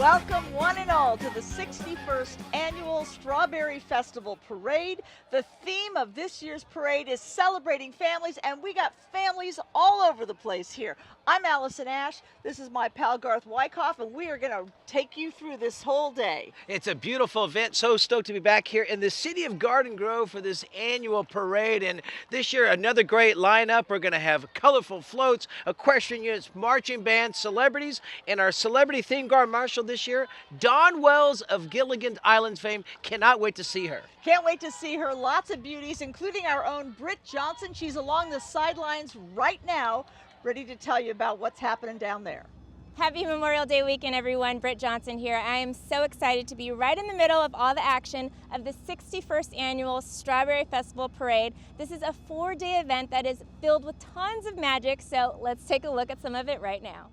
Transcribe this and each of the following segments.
Welcome one and all to the 61st Annual Strawberry Festival Parade. The theme of this year's parade is celebrating families, and we got families all over the place here. I'm Allison Ash. This is my pal Garth Wyckoff, and we are going to take you through this whole day. It's a beautiful event. So stoked to be back here in the city of Garden Grove for this annual parade. And this year, another great lineup. We're going to have colorful floats, equestrian units, marching bands, celebrities, and our celebrity theme guard marshal this year, Dawn Wells of Gilligan Islands fame. Cannot wait to see her. Can't wait to see her. Lots of beauties, including our own Britt Johnson. She's along the sidelines right now, ready to tell you about what's happening down there. Happy Memorial Day weekend, everyone. Britt Johnson here. I am so excited to be right in the middle of all the action of the 61st Annual Strawberry Festival Parade. This is a 4-day event that is filled with tons of magic, so let's take a look at some of it right now.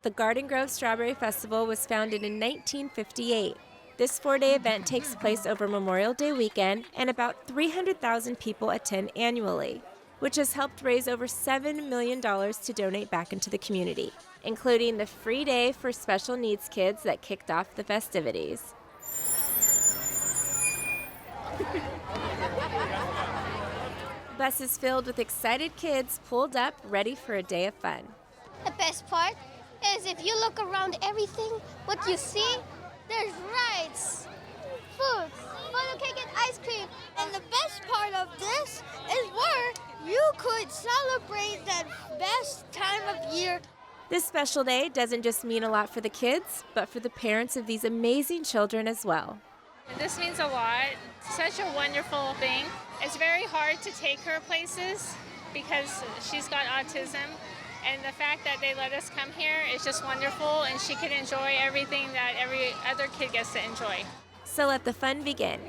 The Garden Grove Strawberry Festival was founded in 1958. This 4-day event takes place over Memorial Day weekend, and about 300,000 people attend annually, which has helped raise over $7 million to donate back into the community, including the free day for special needs kids that kicked off the festivities. Buses filled with excited kids pulled up, ready for a day of fun. The best part is if you look around everything, what you see, there's rides, food, funnel cake and ice cream. And the best part of this is where you could celebrate that best time of year. This special day doesn't just mean a lot for the kids, but for the parents of these amazing children as well. This means a lot. Such a wonderful thing. It's very hard to take her places because she's got autism, and the fact that they let us come here is just wonderful, and she can enjoy everything that every other kid gets to enjoy. So let the fun begin.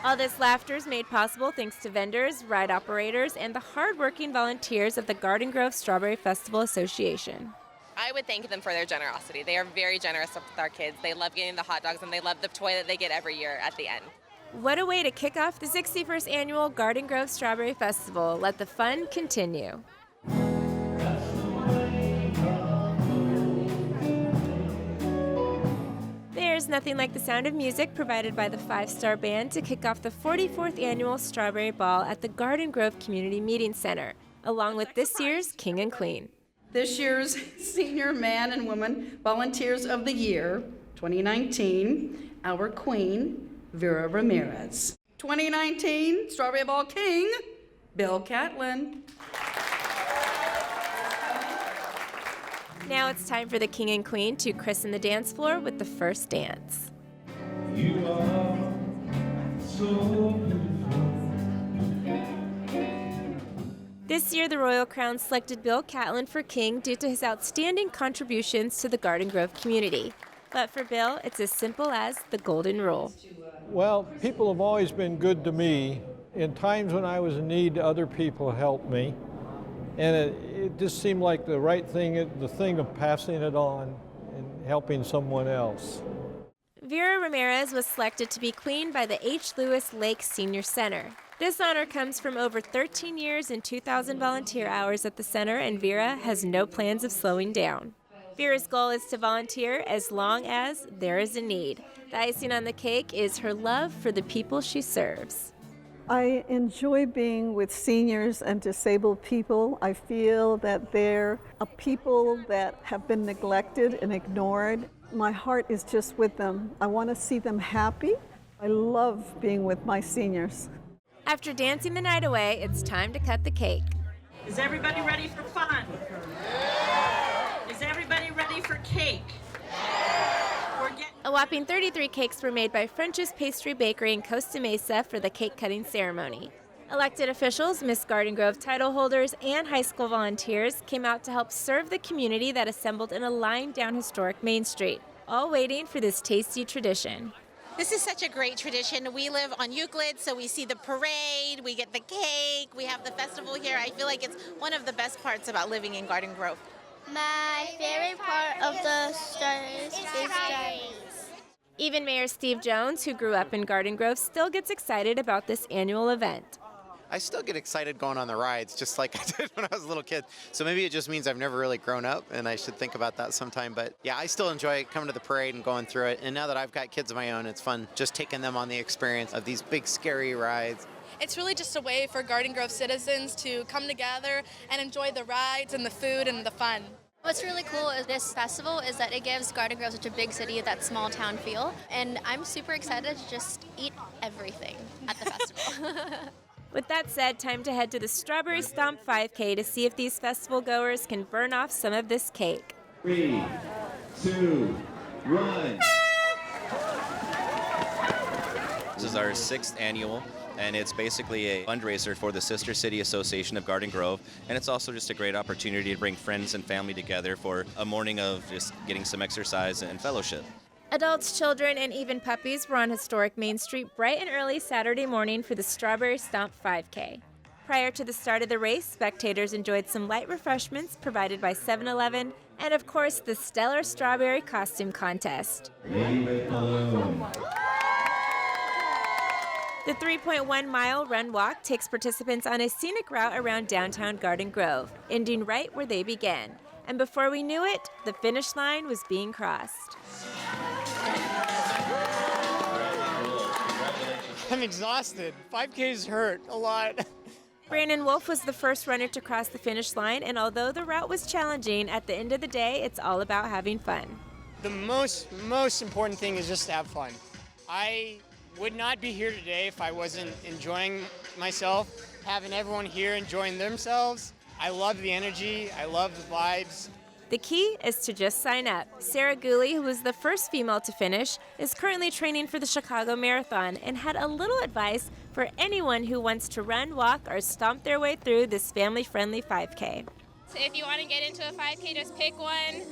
All this laughter is made possible thanks to vendors, ride operators, and the hardworking volunteers of the Garden Grove Strawberry Festival Association. I would thank them for their generosity. They are very generous with our kids. They love getting the hot dogs, and they love the toy that they get every year at the end. What a way to kick off the 61st Annual Garden Grove Strawberry Festival. Let the fun continue. There's nothing like the sound of music provided by the 5-Star Band to kick off the 44th Annual Strawberry Ball at the Garden Grove Community Meeting Center, along with this year's King and Queen. This year's Senior Man and Woman Volunteers of the Year, 2019, our Queen, Vera Ramirez. 2019 Strawberry Ball King, Bill Catlin. Now it's time for the King and Queen to christen the dance floor with the first dance. You are so beautiful. This year, the Royal Crown selected Bill Catlin for King due to his outstanding contributions to the Garden Grove community. But for Bill, it's as simple as the golden rule. Well, people have always been good to me. In times when I was in need, other people helped me. And it just seemed like the right thing, the thing of passing it on and helping someone else. Vera Ramirez was selected to be Queen by the H. Lewis Lake Senior Center. This honor comes from over 13 years and 2,000 volunteer hours at the center, and Vera has no plans of slowing down. Vera's goal is to volunteer as long as there is a need. The icing on the cake is her love for the people she serves. I enjoy being with seniors and disabled people. I feel that they're a people that have been neglected and ignored. My heart is just with them. I want to see them happy. I love being with my seniors. After dancing the night away, it's time to cut the cake. Is everybody ready for fun? Is everybody ready for cake? A whopping 33 cakes were made by French's Pastry Bakery in Costa Mesa for the cake cutting ceremony. Elected officials, Miss Garden Grove title holders, and high school volunteers came out to help serve the community that assembled in a line down historic Main Street, all waiting for this tasty tradition. This is such a great tradition. We live on Euclid, so we see the parade, we get the cake, we have the festival here. I feel like it's one of the best parts about living in Garden Grove. My favorite part of the stars is strawberries. Even Mayor Steve Jones, who grew up in Garden Grove, still gets excited about this annual event. I still get excited going on the rides, just like I did when I was a little kid. So maybe it just means I've never really grown up, and I should think about that sometime. But yeah, I still enjoy coming to the parade and going through it. And now that I've got kids of my own, it's fun just taking them on the experience of these big, scary rides. It's really just a way for Garden Grove citizens to come together and enjoy the rides and the food and the fun. What's really cool is this festival is that it gives Garden Grove such a big city, that small town feel, and I'm super excited to just eat everything at the festival. With that said, time to head to the Strawberry Stomp 5K to see if these festival goers can burn off some of this cake. 3, 2, 1. This is our 6th annual, and it's basically a fundraiser for the Sister City Association of Garden Grove, and it's also just a great opportunity to bring friends and family together for a morning of just getting some exercise and fellowship. Adults, children, and even puppies were on historic Main Street bright and early Saturday morning for the Strawberry Stomp 5K. Prior to the start of the race, spectators enjoyed some light refreshments provided by 7-Eleven, and of course, the stellar strawberry costume contest. The 3.1-mile run-walk takes participants on a scenic route around downtown Garden Grove, ending right where they began. And before we knew it, the finish line was being crossed. I'm exhausted. 5Ks hurt a lot. Brandon Wolf was the first runner to cross the finish line, and although the route was challenging, at the end of the day, it's all about having fun. The most important thing is just to have fun. I would not be here today if I wasn't enjoying myself, having everyone here enjoying themselves. I love the energy, I love the vibes. The key is to just sign up. Sarah Gooley, who was the first female to finish, is currently training for the Chicago Marathon and had a little advice for anyone who wants to run, walk, or stomp their way through this family-friendly 5K. So if you want to get into a 5K, just pick one,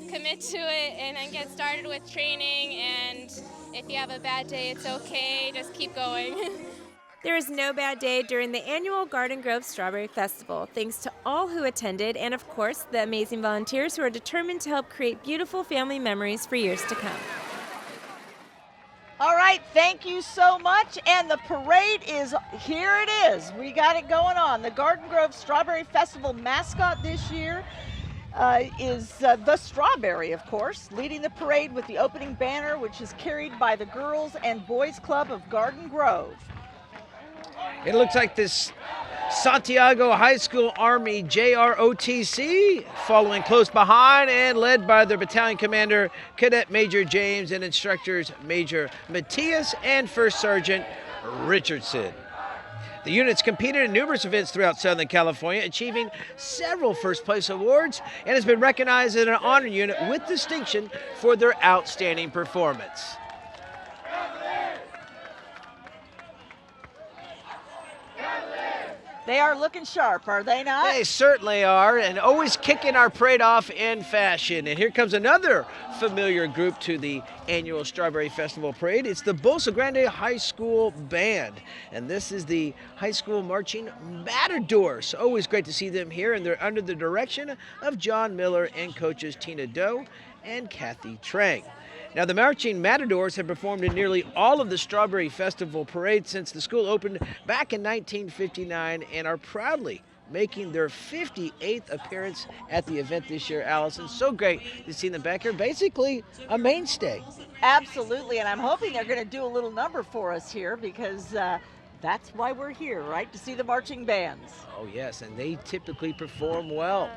commit to it, and then get started with training. And if you have a bad day, it's okay, just keep going. There is no bad day during the annual Garden Grove Strawberry Festival, thanks to all who attended and, of course, the amazing volunteers who are determined to help create beautiful family memories for years to come. All right, thank you so much. And the parade is, here it is. We got it going on. The Garden Grove Strawberry Festival mascot this year is the strawberry, of course, leading the parade with the opening banner, which is carried by the Girls and Boys Club of Garden Grove. It looks like this Santiago High School Army JROTC following close behind and led by their battalion commander, Cadet Major James, and instructors Major Matias and First Sergeant Richardson. The units competed in numerous events throughout Southern California, achieving several first-place awards, and has been recognized as an honor unit with distinction for their outstanding performance. They are looking sharp, are they not? They certainly are, and always kicking our parade off in fashion. And here comes another familiar group to the annual Strawberry Festival Parade. It's the Bolsa Grande High School Band, and this is the high school marching Matadors. Always great to see them here, and they're under the direction of John Miller and coaches Tina Doe and Kathy Trang. Now, the Marching Matadors have performed in nearly all of the Strawberry Festival parades since the school opened back in 1959 and are proudly making their 58th appearance at the event this year, Allison. So great to see them back here, basically a mainstay. Absolutely, and I'm hoping they're going to do a little number for us here because that's why we're here, right, to see the marching bands. Oh, yes, and they typically perform well.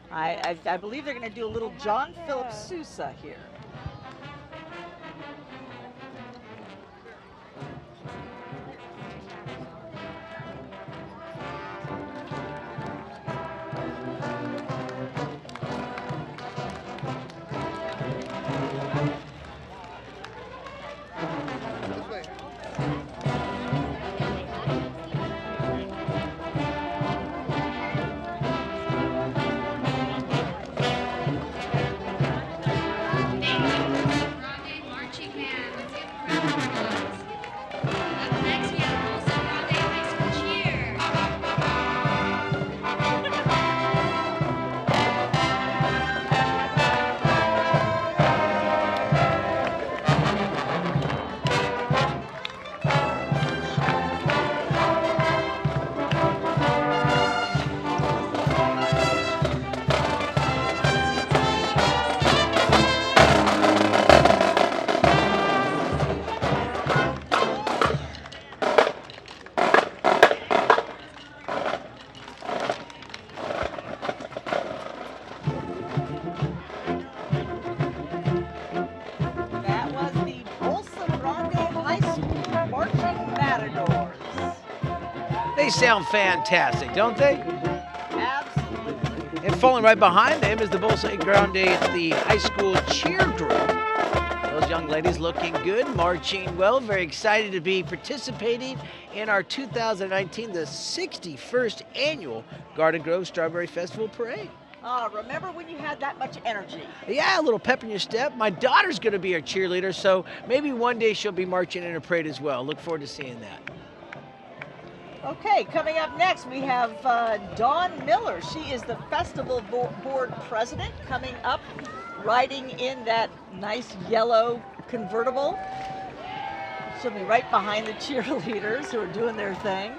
I believe they're going to do a little John Philip Sousa here. sound fantastic, don't they? Absolutely. And following right behind them is the Bolsa Grande, the high school cheer group. Those young ladies looking good, marching well, very excited to be participating in our 2019, the 61st annual Garden Grove Strawberry Festival Parade. Remember when you had that much energy? Yeah, a little pep in your step. My daughter's going to be our cheerleader, so maybe one day she'll be marching in a parade as well. Look forward to seeing that. Okay, coming up next, we have Dawn Miller. She is the festival board president, coming up, riding in that nice yellow convertible. She'll be right behind the cheerleaders who are doing their thing.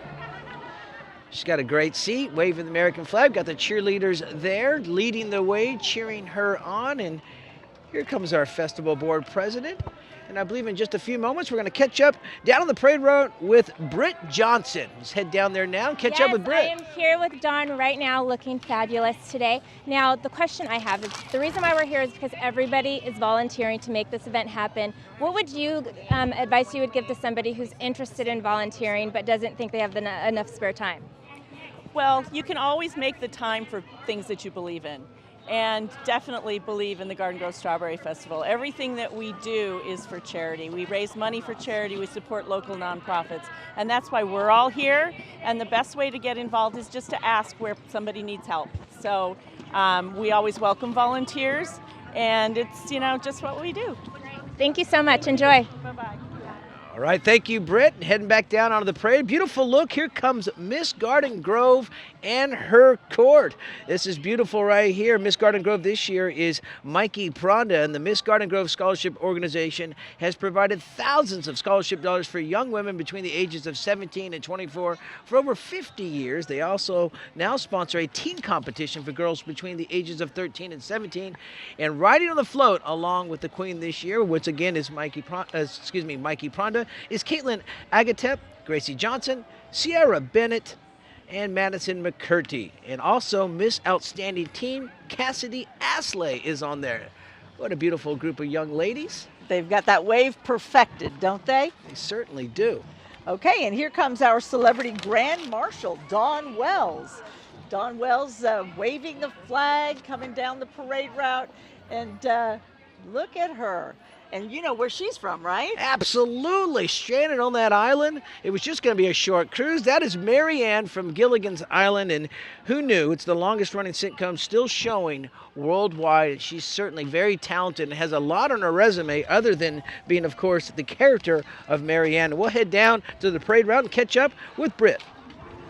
She's got a great seat, waving the American flag. Got the cheerleaders there, leading the way, cheering her on. And here comes our festival board president. And I believe in just a few moments, we're going to catch up down on the parade road with Britt Johnson. Let's head down there now and catch up with Britt. I am here with Dawn right now, looking fabulous today. Now, the question I have is, the reason why we're here is because everybody is volunteering to make this event happen. What would you advice you would give to somebody who's interested in volunteering but doesn't think they have enough spare time? Well, you can always make the time for things that you believe in. And definitely believe in the Garden Grove Strawberry Festival. Everything that we do is for charity. We raise money for charity, we support local nonprofits, and that's why we're all here. And the best way to get involved is just to ask where somebody needs help. So we always welcome volunteers, and it's, just what we do. Thank you so much. Enjoy. Bye-bye. All right, thank you, Britt. Heading back down onto the parade. Beautiful look. Here comes Miss Garden Grove and her court. This is beautiful right here. Miss Garden Grove this year is Mikey Pronda, and the Miss Garden Grove Scholarship Organization has provided thousands of scholarship dollars for young women between the ages of 17 and 24 for over 50 years. They also now sponsor a teen competition for girls between the ages of 13 and 17. And riding on the float along with the Queen this year, which again is Mikey Pronda, is Caitlin Agatep, Gracie Johnson, Sierra Bennett, and Madison McCurdy. And also Miss Outstanding Teen, Cassidy Asley is on there. What a beautiful group of young ladies. They've got that wave perfected, don't they? They certainly do. Okay, and here comes our celebrity Grand Marshal, Dawn Wells. Dawn Wells waving the flag, coming down the parade route, and look at her. And you know where she's from, right? Absolutely. Stranded on that island. It was just going to be a short cruise. That is Mary Ann from Gilligan's Island. And who knew? It's the longest running sitcom still showing worldwide. She's certainly very talented and has a lot on her resume other than being, of course, the character of Mary Ann. We'll head down to the parade route and catch up with Britt.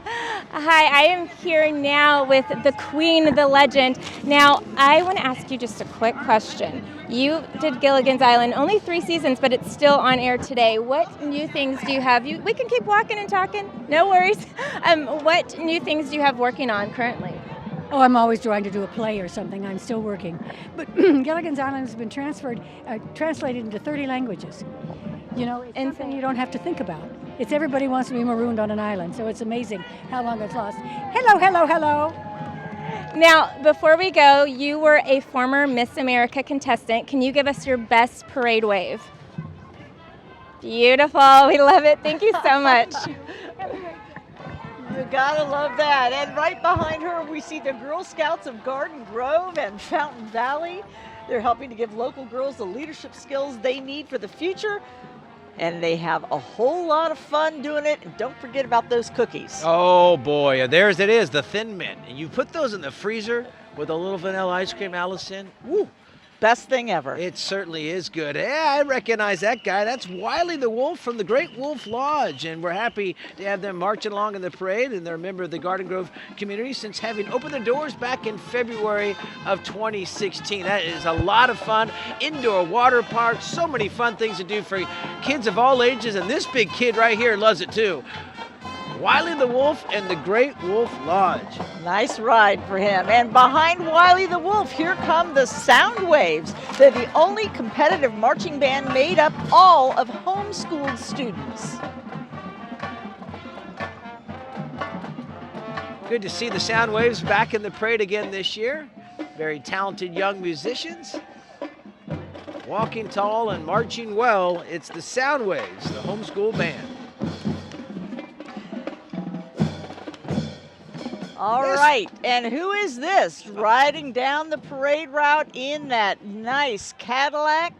Hi, I am here now with the Queen, the legend. Now, I want to ask you just a quick question. You did Gilligan's Island, only 3 seasons, but it's still on air today. What new things do you have? We can keep walking and talking, no worries. What new things do you have working on currently? Oh, I'm always trying to do a play or something. I'm still working. But Gilligan's Island has been translated into 30 languages. You know, it's something you don't have to think about. It's everybody wants to be marooned on an island, so it's amazing how long it's lost. Hello, hello, hello. Now, before we go, you were a former Miss America contestant. Can you give us your best parade wave? Beautiful. We love it. Thank you so much. You gotta love that. And right behind her, we see the Girl Scouts of Garden Grove and Fountain Valley. They're helping to give local girls the leadership skills they need for the future. And they have a whole lot of fun doing it. And don't forget about those cookies. Oh boy, there's it is, the Thin Mint. And you put those in the freezer with a little vanilla ice cream, Allison. Woo. Best thing ever. It certainly is good. Yeah, I recognize that guy. That's Wiley the Wolf from the Great Wolf Lodge. And we're happy to have them marching along in the parade. And they're a member of the Garden Grove community since having opened their doors back in February of 2016. That is a lot of fun. Indoor water park, so many fun things to do for kids of all ages. And this big kid right here loves it too. Wiley the Wolf and the Great Wolf Lodge. Nice ride for him. And behind Wiley the Wolf, here come the Sound Waves. They're the only competitive marching band made up all of homeschooled students. Good to see the Sound Waves back in the parade again this year. Very talented young musicians. Walking tall and marching well, it's the Sound Waves, the homeschool band. All right, and who is this riding down the parade route in that nice Cadillac?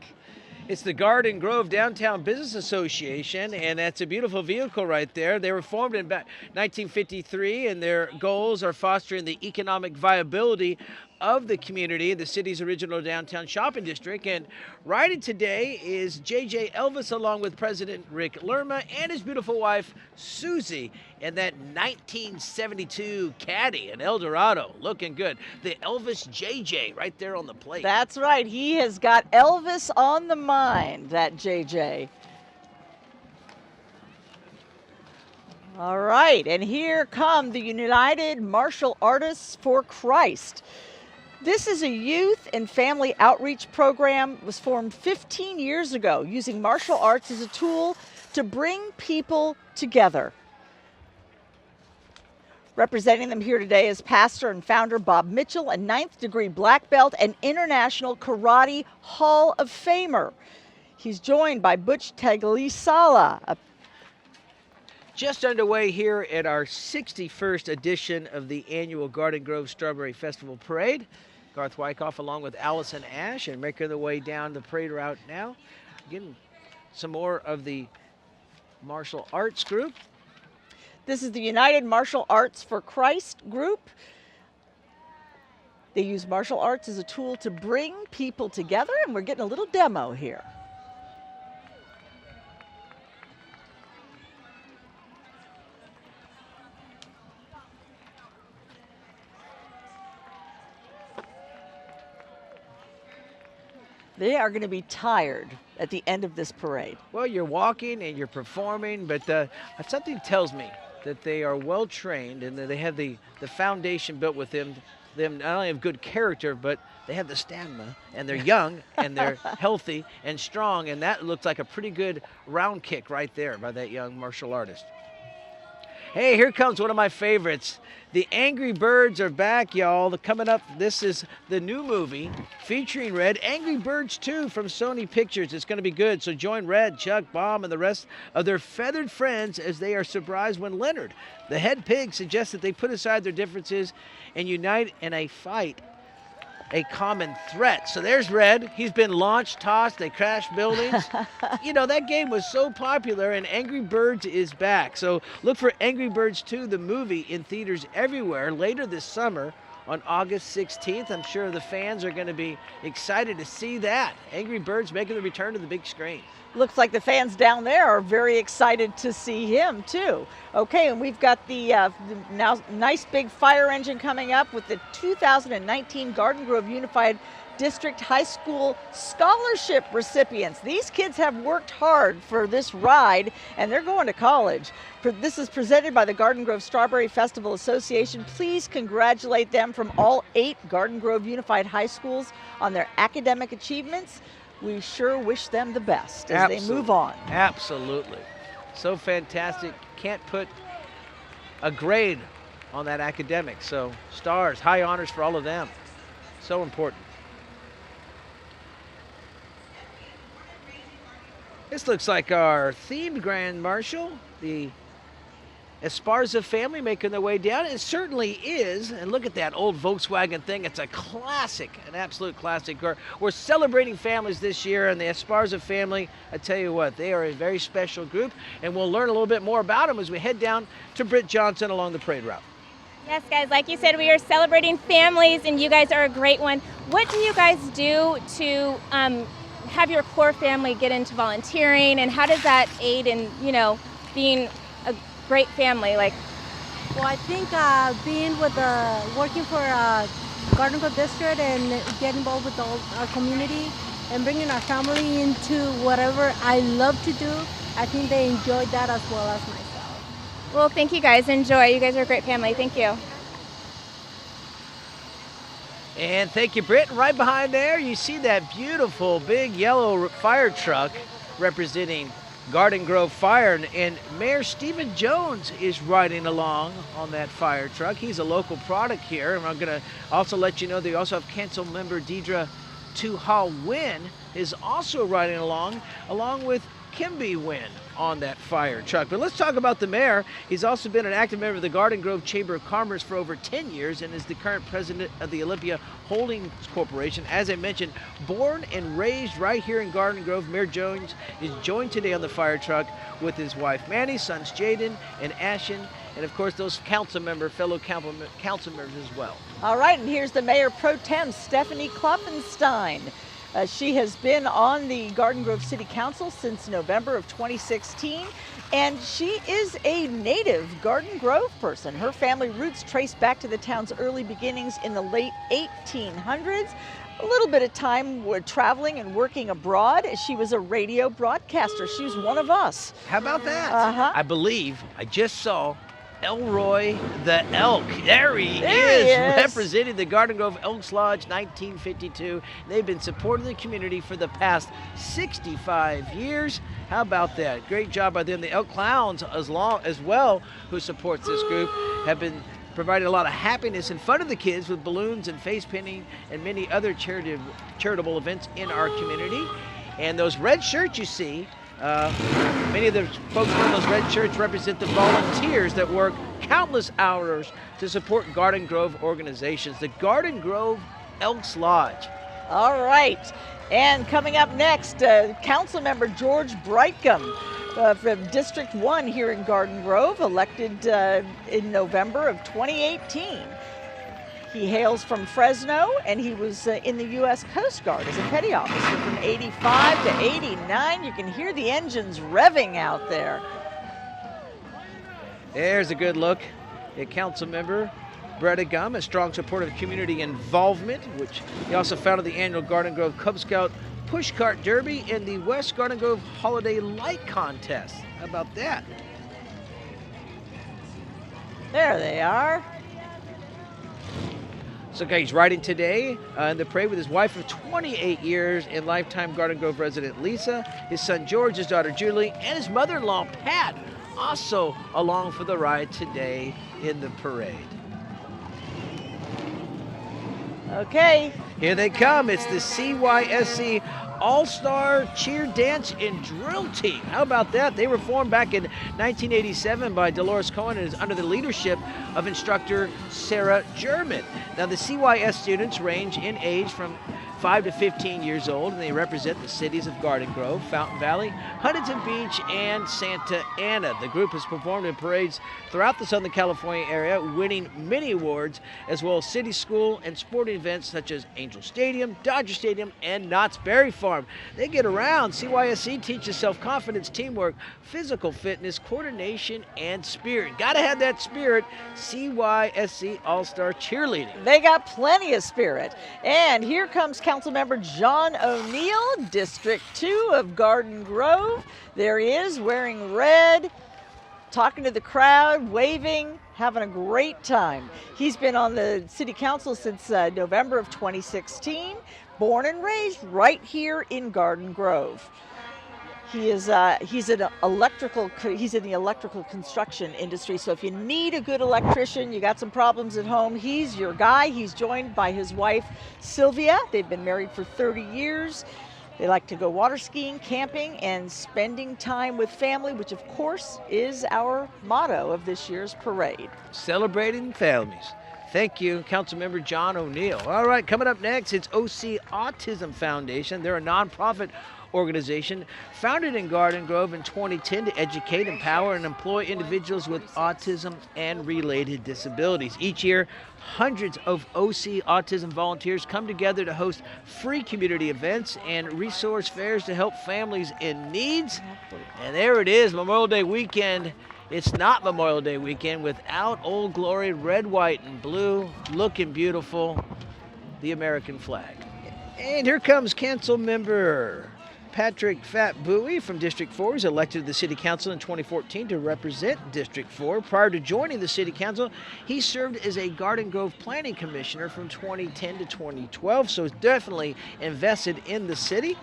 It's the Garden Grove Downtown Business Association, and that's a beautiful vehicle right there. They were formed in 1953, and their goals are fostering the economic viability of the community, the city's original downtown shopping district. And riding today is JJ Elvis, along with President Rick Lerma and his beautiful wife, Susie, in that 1972 Caddy, an Eldorado, looking good. The Elvis JJ right there on the plate. That's right. He has got Elvis on the mind, that JJ. All right, and here come the United Martial Artists for Christ. This is a youth and family outreach program. It was formed 15 years ago using martial arts as a tool to bring people together. Representing them here today is pastor and founder Bob Mitchell, a 9th degree black belt and International Karate Hall of Famer. He's joined by Butch Tagliasala. Just underway here at our 61st edition of the annual Garden Grove Strawberry Festival Parade. Garth Wyckoff along with Allison Ash, and making their way down the parade route now. Getting some more of the martial arts group. This is the United Martial Arts for Christ group. They use martial arts as a tool to bring people together, and we're getting a little demo here. They are going to be tired at the end of this parade. Well, you're walking and you're performing, but something tells me that they are well trained and that they have the foundation built with them not only have good character, but they have the stamina, and they're young and they're healthy and strong, and that looks like a pretty good round kick right there by that young martial artist. Hey, here comes one of my favorites. The Angry Birds are back, y'all. Coming up, this is the new movie featuring Red, Angry Birds 2 from Sony Pictures. It's going to be good, so join Red, Chuck, Bomb, and the rest of their feathered friends as they are surprised when Leonard, the head pig, suggests that they put aside their differences and unite in a fight a common threat. So there's Red. He's been launched, tossed, they crashed buildings. You know, that game was so popular, and Angry Birds is back. So look for Angry Birds 2, the movie, in theaters everywhere later this summer on August 16th. I'm sure the fans are going to be excited to see that. Angry Birds making the return to the big screen. Looks like the fans down there are very excited to see him, too. Okay, and we've got the now nice big fire engine coming up with the 2019 Garden Grove Unified District High School Scholarship recipients. These kids have worked hard for this ride, and they're going to college. This is presented by the Garden Grove Strawberry Festival Association. Please congratulate them from all 8 Garden Grove Unified High Schools on their academic achievements. We sure wish them the best as they move on. Absolutely. So fantastic. Can't put a grade on that academic. So stars, high honors for all of them. So important. This looks like our themed Grand Marshal, the Esparza family making their way down. It certainly is. And look at that old Volkswagen thing. It's a classic, an absolute classic. We're celebrating families this year, and the Esparza family, I tell you what, they are a very special group, and we'll learn a little bit more about them as we head down to Britt Johnson along the parade route. Yes, guys, like you said, we are celebrating families, and you guys are a great one. What do you guys do to have your core family get into volunteering, and how does that aid in, you know, being a great family? Like, well, I think being with working for Garden Grove District and getting involved with our community and bringing our family into whatever I love to do, I think they enjoyed that as well as myself. Well, thank you guys. Enjoy. You guys are a great family. Thank you. And thank you, Britt. Right behind there, you see that beautiful big yellow fire truck representing Garden Grove Fire, and Mayor Stephen Jones is riding along on that fire truck. He's a local product here, and I'm going to also let you know they also have council member Deidre Tuhal Wynn is also riding along with Kimby win on that fire truck. But let's talk about the mayor. He's also been an active member of the Garden Grove Chamber of Commerce for over 10 years and is the current president of the Olympia Holdings Corporation. As I mentioned, born and raised right here in Garden Grove, Mayor Jones is joined today on the fire truck with his wife Manny, sons Jaden and Ashen, and of course those fellow council members as well. All right, and here's the Mayor Pro Tem, Stephanie Klopfenstein. She has been on the Garden Grove City Council since November of 2016, and she is a native Garden Grove person. Her family roots trace back to the town's early beginnings in the late 1800s. A little bit of time traveling and working abroad. She was a radio broadcaster. She was one of us. How about that? I believe I just saw Elroy the Elk. There he is, representing the Garden Grove Elks Lodge 1952. They've been supporting the community for the past 65 years. How about that? Great job by them. The Elk Clowns as well, who supports this group, have been providing a lot of happiness and fun to the kids with balloons and face painting and many other charitable events in our community. And those red shirts you see, many of the folks wearing those red shirts represent the volunteers that work countless hours to support Garden Grove organizations, the Garden Grove Elks Lodge. All right, and coming up next, Council Member George Brightcomb from District 1 here in Garden Grove, elected in November of 2018. He hails from Fresno, and he was in the U.S. Coast Guard as a petty officer from 85 to 89. You can hear the engines revving out there. There's a good look at Council Member Britt Johnson, a strong supporter of community involvement, which he also founded the annual Garden Grove Cub Scout Pushcart Derby and the West Garden Grove Holiday Light Contest. How about that? There they are. So he's riding today in the parade with his wife of 28 years and lifetime Garden Grove resident Lisa, his son George, his daughter Julie, and his mother-in-law Pat, also along for the ride today in the parade. Okay. Here they come. It's the CYSC All-Star Cheer, Dance, and Drill Team. How about that? They were formed back in 1987 by Dolores Cohen and is under the leadership of instructor Sarah German. Now, the CYS students range in age from 5 to 15 years old, and they represent the cities of Garden Grove, Fountain Valley, Huntington Beach, and Santa Ana. The group has performed in parades throughout the Southern California area, winning many awards, as well as city, school, and sporting events such as Angel Stadium, Dodger Stadium, and Knott's Berry Farm. They get around. CYSC teaches self-confidence, teamwork, physical fitness, coordination, and spirit. Gotta have that spirit. CYSC All-Star Cheerleading. They got plenty of spirit. And here comes Councilmember John O'Neill, District 2 of Garden Grove. There he is, wearing red, talking to the crowd, waving, having a great time. He's been on the City Council since November of 2016, born and raised right here in Garden Grove. He's in the electrical construction industry, so if you need a good electrician, you got some problems at home, he's your guy. He's joined by his wife, Sylvia. They've been married for 30 years. They like to go water skiing, camping, and spending time with family, which of course is our motto of this year's parade. Celebrating families. Thank you, Councilmember John O'Neill. All right, coming up next, it's OC Autism Foundation. They're a nonprofit organization founded in Garden Grove in 2010 to educate, empower, and employ individuals with autism and related disabilities. Each year, hundreds of OC autism volunteers come together to host free community events and resource fairs to help families in needs. And there it is, Memorial Day weekend. It's not Memorial Day weekend without Old Glory, red, white, and blue, looking beautiful, the American flag. And here comes Council Member Patrick Fat Bowie from District 4. He was elected to the City Council in 2014 to represent District 4. Prior to joining the City Council, he served as a Garden Grove Planning Commissioner from 2010 to 2012, so he's definitely invested in the city.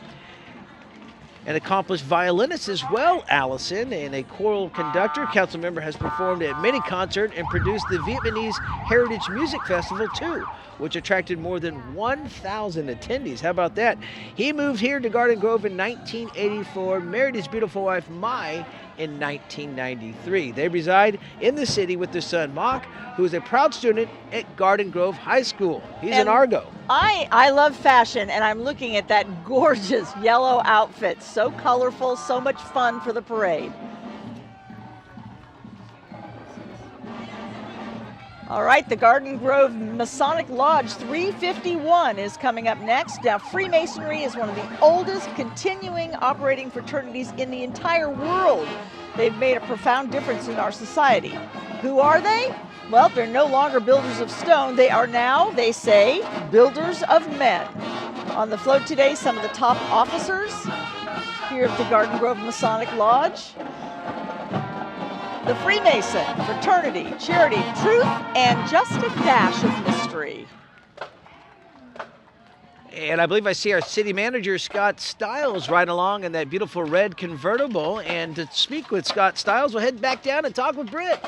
an accomplished violinist as well, Allison, and a choral conductor. Council member has performed at many concerts and produced the Vietnamese Heritage Music Festival too, which attracted more than 1,000 attendees. How about that? He moved here to Garden Grove in 1984, married his beautiful wife Mai in 1993. They reside in the city with their son Mock, who is a proud student at Garden Grove High School. He's an Argo. I love fashion, and I'm looking at that gorgeous yellow outfit. So colorful, so much fun for the parade. All right, the Garden Grove Masonic Lodge 351 is coming up next. Now, Freemasonry is one of the oldest continuing operating fraternities in the entire world. They've made a profound difference in our society. Who are they? Well, they're no longer builders of stone. They are now, they say, builders of men. On the float today, some of the top officers here at the Garden Grove Masonic Lodge. The Freemason, fraternity, charity, truth, and just a dash of mystery. And I believe I see our city manager, Scott Stiles, right along in that beautiful red convertible. And to speak with Scott Stiles, we'll head back down and talk with Britt.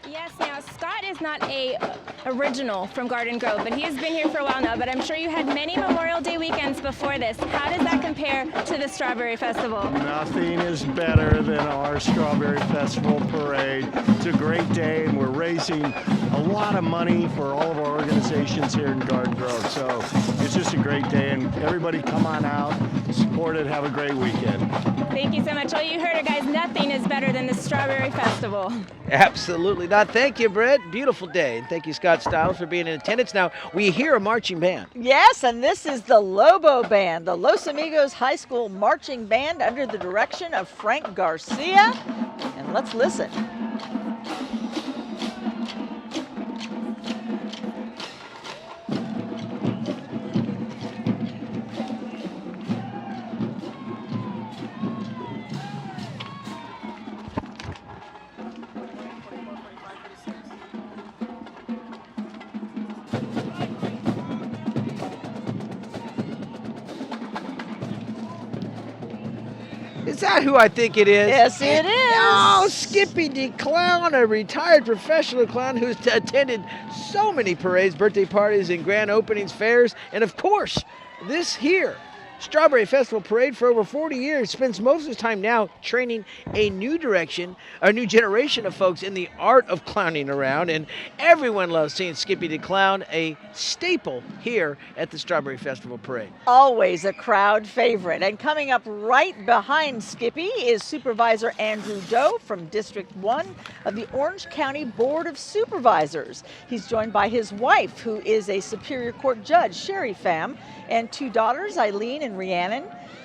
Yes, now Scott is not a original from Garden Grove, but he has been here for a while now, but I'm sure you had many Memorial Day weekends before this. How does that compare to the Strawberry Festival? Nothing is better than our Strawberry Festival parade. It's a great day, and we're raising a lot of money for all of our organizations here in Garden Grove. So it's just a great day, and everybody come on out, support it, have a great weekend. Thank you so much. Well, you heard it, guys. Nothing is better than the Strawberry Festival. Absolutely not. Thank you, Britt. Beautiful day. And thank you, Scott Stiles, for being in attendance. Now, we hear a marching band. Yes, and this is the Lobo Band, the Los Amigos High School Marching Band under the direction of Frank Garcia. And let's listen. Is that who I think it is? Yes, it is. Oh, Skippy Dee Klown, a retired professional clown who's attended so many parades, birthday parties, and grand openings, fairs, and of course, this here, Strawberry Festival Parade for over 40 years, spends most of his time now training a new generation of folks in the art of clowning around, and everyone loves seeing Skippy Dee Klown, a staple here at the Strawberry Festival Parade. Always a crowd favorite. And coming up right behind Skippy is Supervisor Andrew Doe from District 1 of the Orange County Board of Supervisors. He's joined by his wife, who is a Superior Court judge, Sherry Pham, and two daughters, Eileen and Rhiannon.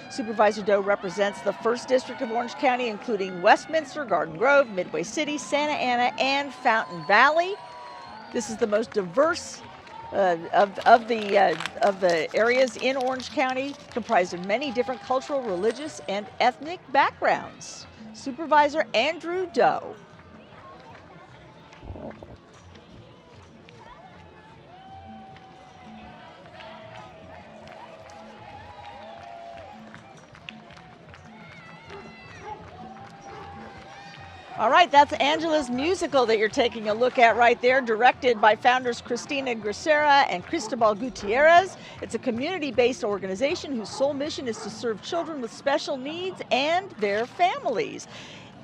Supervisor Doe represents the 1st District of Orange County, including Westminster, Garden Grove, Midway City, Santa Ana, and Fountain Valley. This is the most diverse of the areas in Orange County, comprised of many different cultural, religious, and ethnic backgrounds. Supervisor Andrew Doe. All right, that's Angela's musical that you're taking a look at right there, directed by founders Cristina Gracera and Cristobal Gutierrez. It's a community-based organization whose sole mission is to serve children with special needs and their families.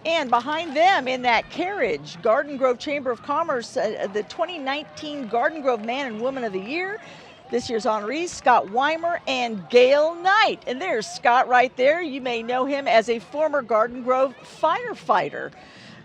And behind them in that carriage, Garden Grove Chamber of Commerce, the 2019 Garden Grove Man and Woman of the Year. This year's honorees, Scott Weimer and Gail Knight. And there's Scott right there. You may know him as a former Garden Grove firefighter.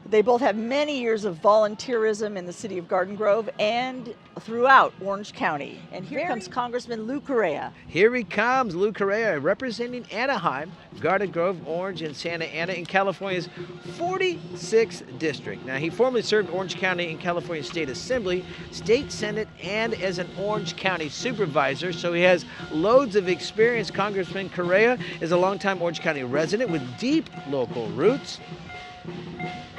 They both have many years of volunteerism in the city of Garden Grove and throughout Orange County. And here comes Congressman Lou Correa. Here he comes, Lou Correa, representing Anaheim, Garden Grove, Orange, and Santa Ana in California's 46th district. Now, he formerly served Orange County in California State Assembly, State Senate, and as an Orange County supervisor, so he has loads of experience. Congressman Correa is a longtime Orange County resident with deep local roots.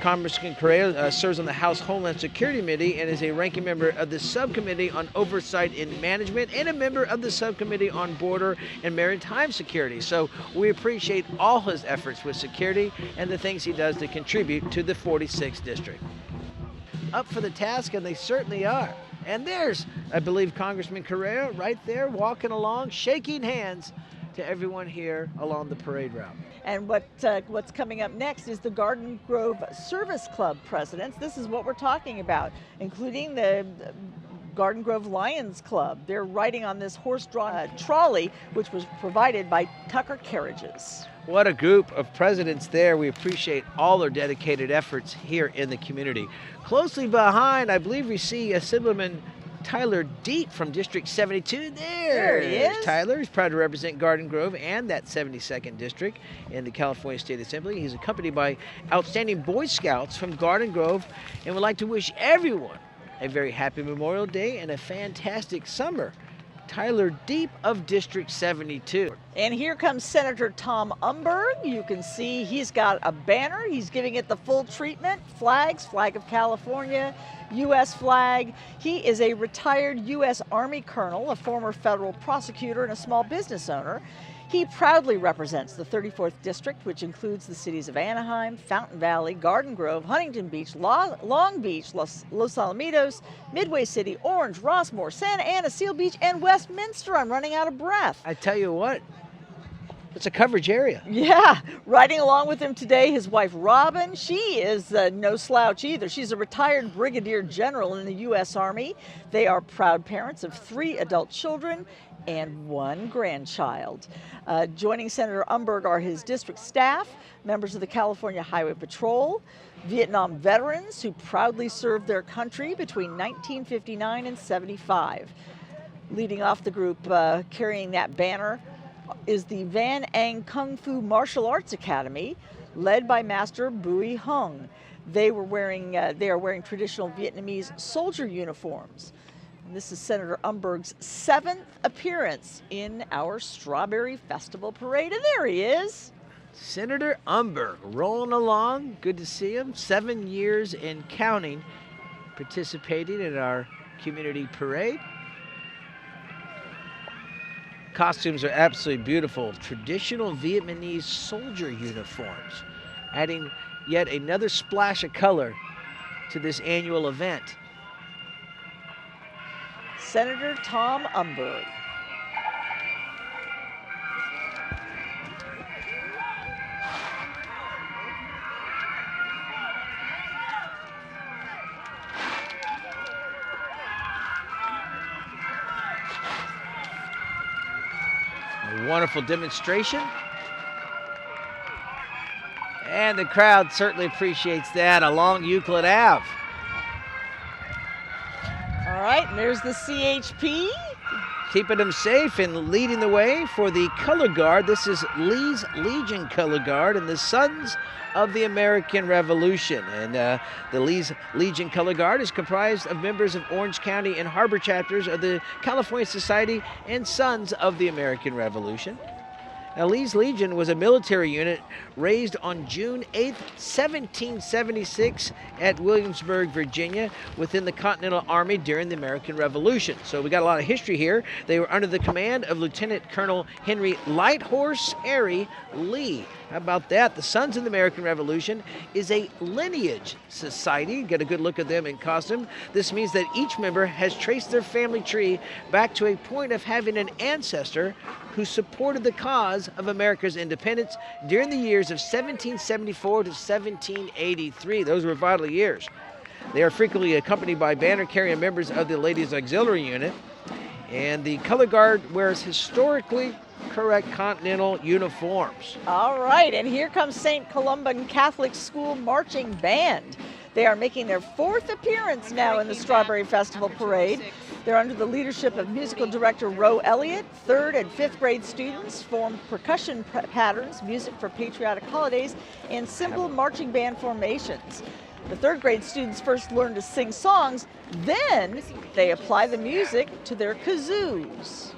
Congressman Correa serves on the House Homeland Security Committee and is a ranking member of the Subcommittee on Oversight and Management and a member of the Subcommittee on Border and Maritime Security. So we appreciate all his efforts with security and the things he does to contribute to the 46th District. Up for the task, and they certainly are. And there's, I believe, Congressman Correa right there walking along, shaking hands to everyone here along the parade route. And what's coming up next is the Garden Grove Service Club presidents. This is what we're talking about, including the Garden Grove Lions Club. They're riding on this horse-drawn trolley, which was provided by Tucker Carriages. What a group of presidents there. We appreciate all their dedicated efforts here in the community. Closely behind, I believe we see Assemblyman Tyler Deet from District 72. There he is. Tyler. He's proud to represent Garden Grove and that 72nd District in the California State Assembly. He's accompanied by outstanding Boy Scouts from Garden Grove and would like to wish everyone a very happy Memorial Day and a fantastic summer. Tyler Deep of District 72. And here comes Senator Tom Umberg. You can see he's got a banner. He's giving it the full treatment. Flags, flag of California, U.S. flag. He is a retired U.S. Army colonel, a former federal prosecutor, and a small business owner. He proudly represents the 34th District, which includes the cities of Anaheim, Fountain Valley, Garden Grove, Huntington Beach, Long Beach, Los Alamitos, Midway City, Orange, Rossmore, Santa Ana, Seal Beach, and Westminster. I'm running out of breath. I tell you what, it's a coverage area. Yeah, riding along with him today, his wife Robin. She is no slouch either. She's a retired brigadier general in the U.S. Army. They are proud parents of 3 adult children and 1 grandchild. Joining Senator Umberg are his district staff, members of the California Highway Patrol, Vietnam veterans who proudly served their country between 1959 and 75. Leading off the group carrying that banner is the Van Ang Kung Fu Martial Arts Academy, led by Master Bui Hung. They are wearing traditional Vietnamese soldier uniforms. And this is Senator Umberg's 7th appearance in our Strawberry Festival Parade, and there he is. Senator Umberg rolling along. Good to see him. 7 years and counting, participating in our community parade. Costumes are absolutely beautiful. Traditional Vietnamese soldier uniforms, adding yet another splash of color to this annual event. Senator Tom Umberg. A wonderful demonstration. And the crowd certainly appreciates that along Euclid Ave. All right, and there's the CHP. Keeping them safe and leading the way for the Color Guard. This is Lee's Legion Color Guard and the Sons of the American Revolution. And the Lee's Legion Color Guard is comprised of members of Orange County and Harbor chapters of the California Society and Sons of the American Revolution. Now, Lee's Legion was a military unit raised on June 8, 1776 at Williamsburg, Virginia, within the Continental Army during the American Revolution. So we got a lot of history here. They were under the command of Lieutenant Colonel Henry Lighthorse Airy Lee. How about that? The Sons of the American Revolution is a lineage society. Get a good look at them in costume. This means that each member has traced their family tree back to a point of having an ancestor who supported the cause of America's independence during the years of 1774 to 1783. Those were vital years. They are frequently accompanied by banner-carrying members of the Ladies Auxiliary Unit, and the Color Guard wears historically correct Continental uniforms. All right, and here comes St. Columban Catholic School Marching Band. They are making their 4th appearance now in the Strawberry Festival Parade. They're under the leadership of musical director Roe Elliott. 3rd and 5th grade students form percussion patterns, music for patriotic holidays, and simple marching band formations. The 3rd grade students first learn to sing songs, then they apply the music to their kazoos.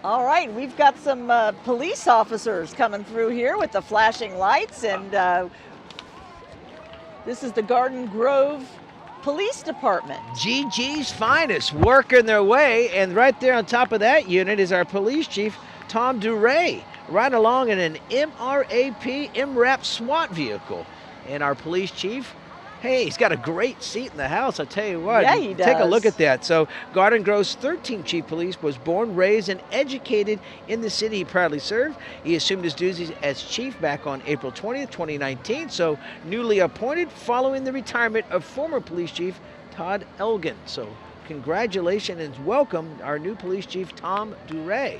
All right, we've got some police officers coming through here with the flashing lights, and this is the Garden Grove Police Department. GG's finest working their way, and right there on top of that unit is our police chief, Tom Duray, right along in an MRAP SWAT vehicle. And our police chief, hey, he's got a great seat in the house, I'll tell you what. Yeah, he does. Take a look at that. So Garden Grove's 13th chief police was born, raised, and educated in the city he proudly served. He assumed his duties as chief back on April 20th, 2019, so newly appointed following the retirement of former police chief Todd Elgin. So congratulations and welcome our new police chief, Tom Duray.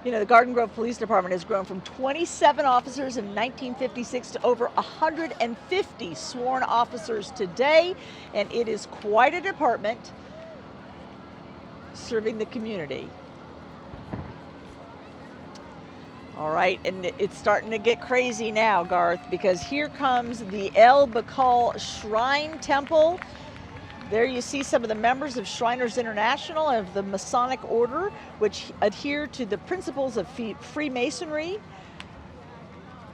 You know, the Garden Grove Police Department has grown from 27 officers in 1956 to over 150 sworn officers today, and it is quite a department serving the community. All right, and it's starting to get crazy now, Garth, because here comes the El Bekal Shrine Temple. There you see some of the members of Shriners International of the Masonic Order, which adhere to the principles of Freemasonry.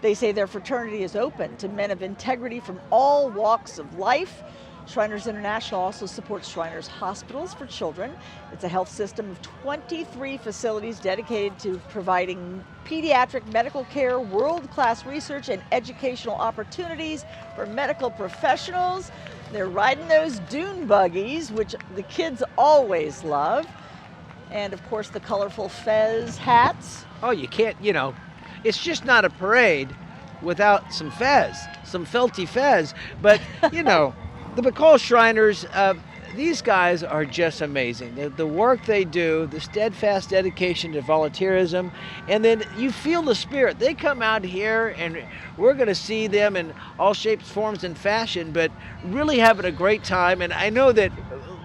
They say their fraternity is open to men of integrity from all walks of life. Shriners International also supports Shriners Hospitals for Children. It's a health system of 23 facilities dedicated to providing pediatric medical care, world-class research, and educational opportunities for medical professionals. They're riding those dune buggies, which the kids always love. And of course, the colorful fez hats. Oh, you can't, you know, it's just not a parade without some fez, some felty fez. But, you know, the Bekal Shriners, these guys are just amazing. The work they do, the steadfast dedication to volunteerism, and then you feel the spirit. They come out here and we're going to see them in all shapes, forms, and fashion, but really having a great time. And I know that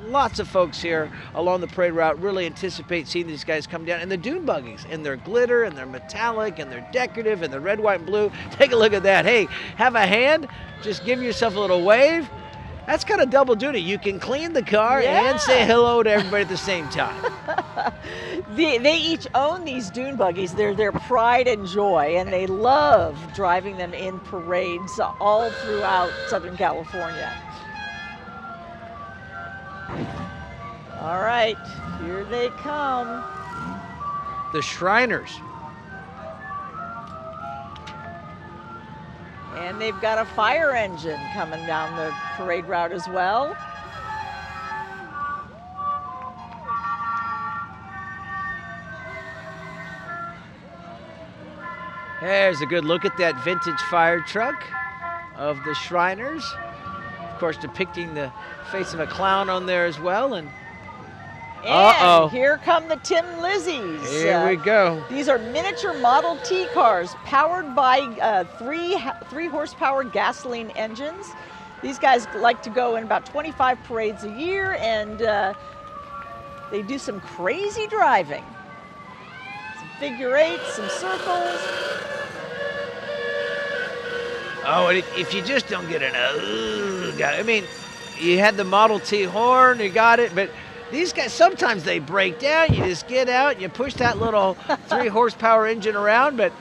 lots of folks here along the parade route really anticipate seeing these guys come down in the dune buggies, and they're glitter, and they're metallic, and they're decorative, and they're red, white, and blue. Take a look at that. Hey, have a hand, just give yourself a little wave. That's kind of double duty. You can clean the car and say hello to everybody at the same time. They each own these dune buggies. They're their pride and joy, and they love driving them in parades all throughout Southern California. All right, here they come. The Shriners. And they've got a fire engine coming down the parade route as well. There's a good look at that vintage fire truck of the Shriners. Of course, depicting the face of a clown on there as well. And here come the Tin Lizzies. Here we go. These are miniature Model T cars powered by three horsepower gasoline engines. These guys like to go in about 25 parades a year, and they do some crazy driving. Some figure eights, some circles. Oh, and if you just don't get I mean, you had the Model T horn, you got it, but these guys, sometimes they break down. You just get out and you push that little 3 horsepower engine around, but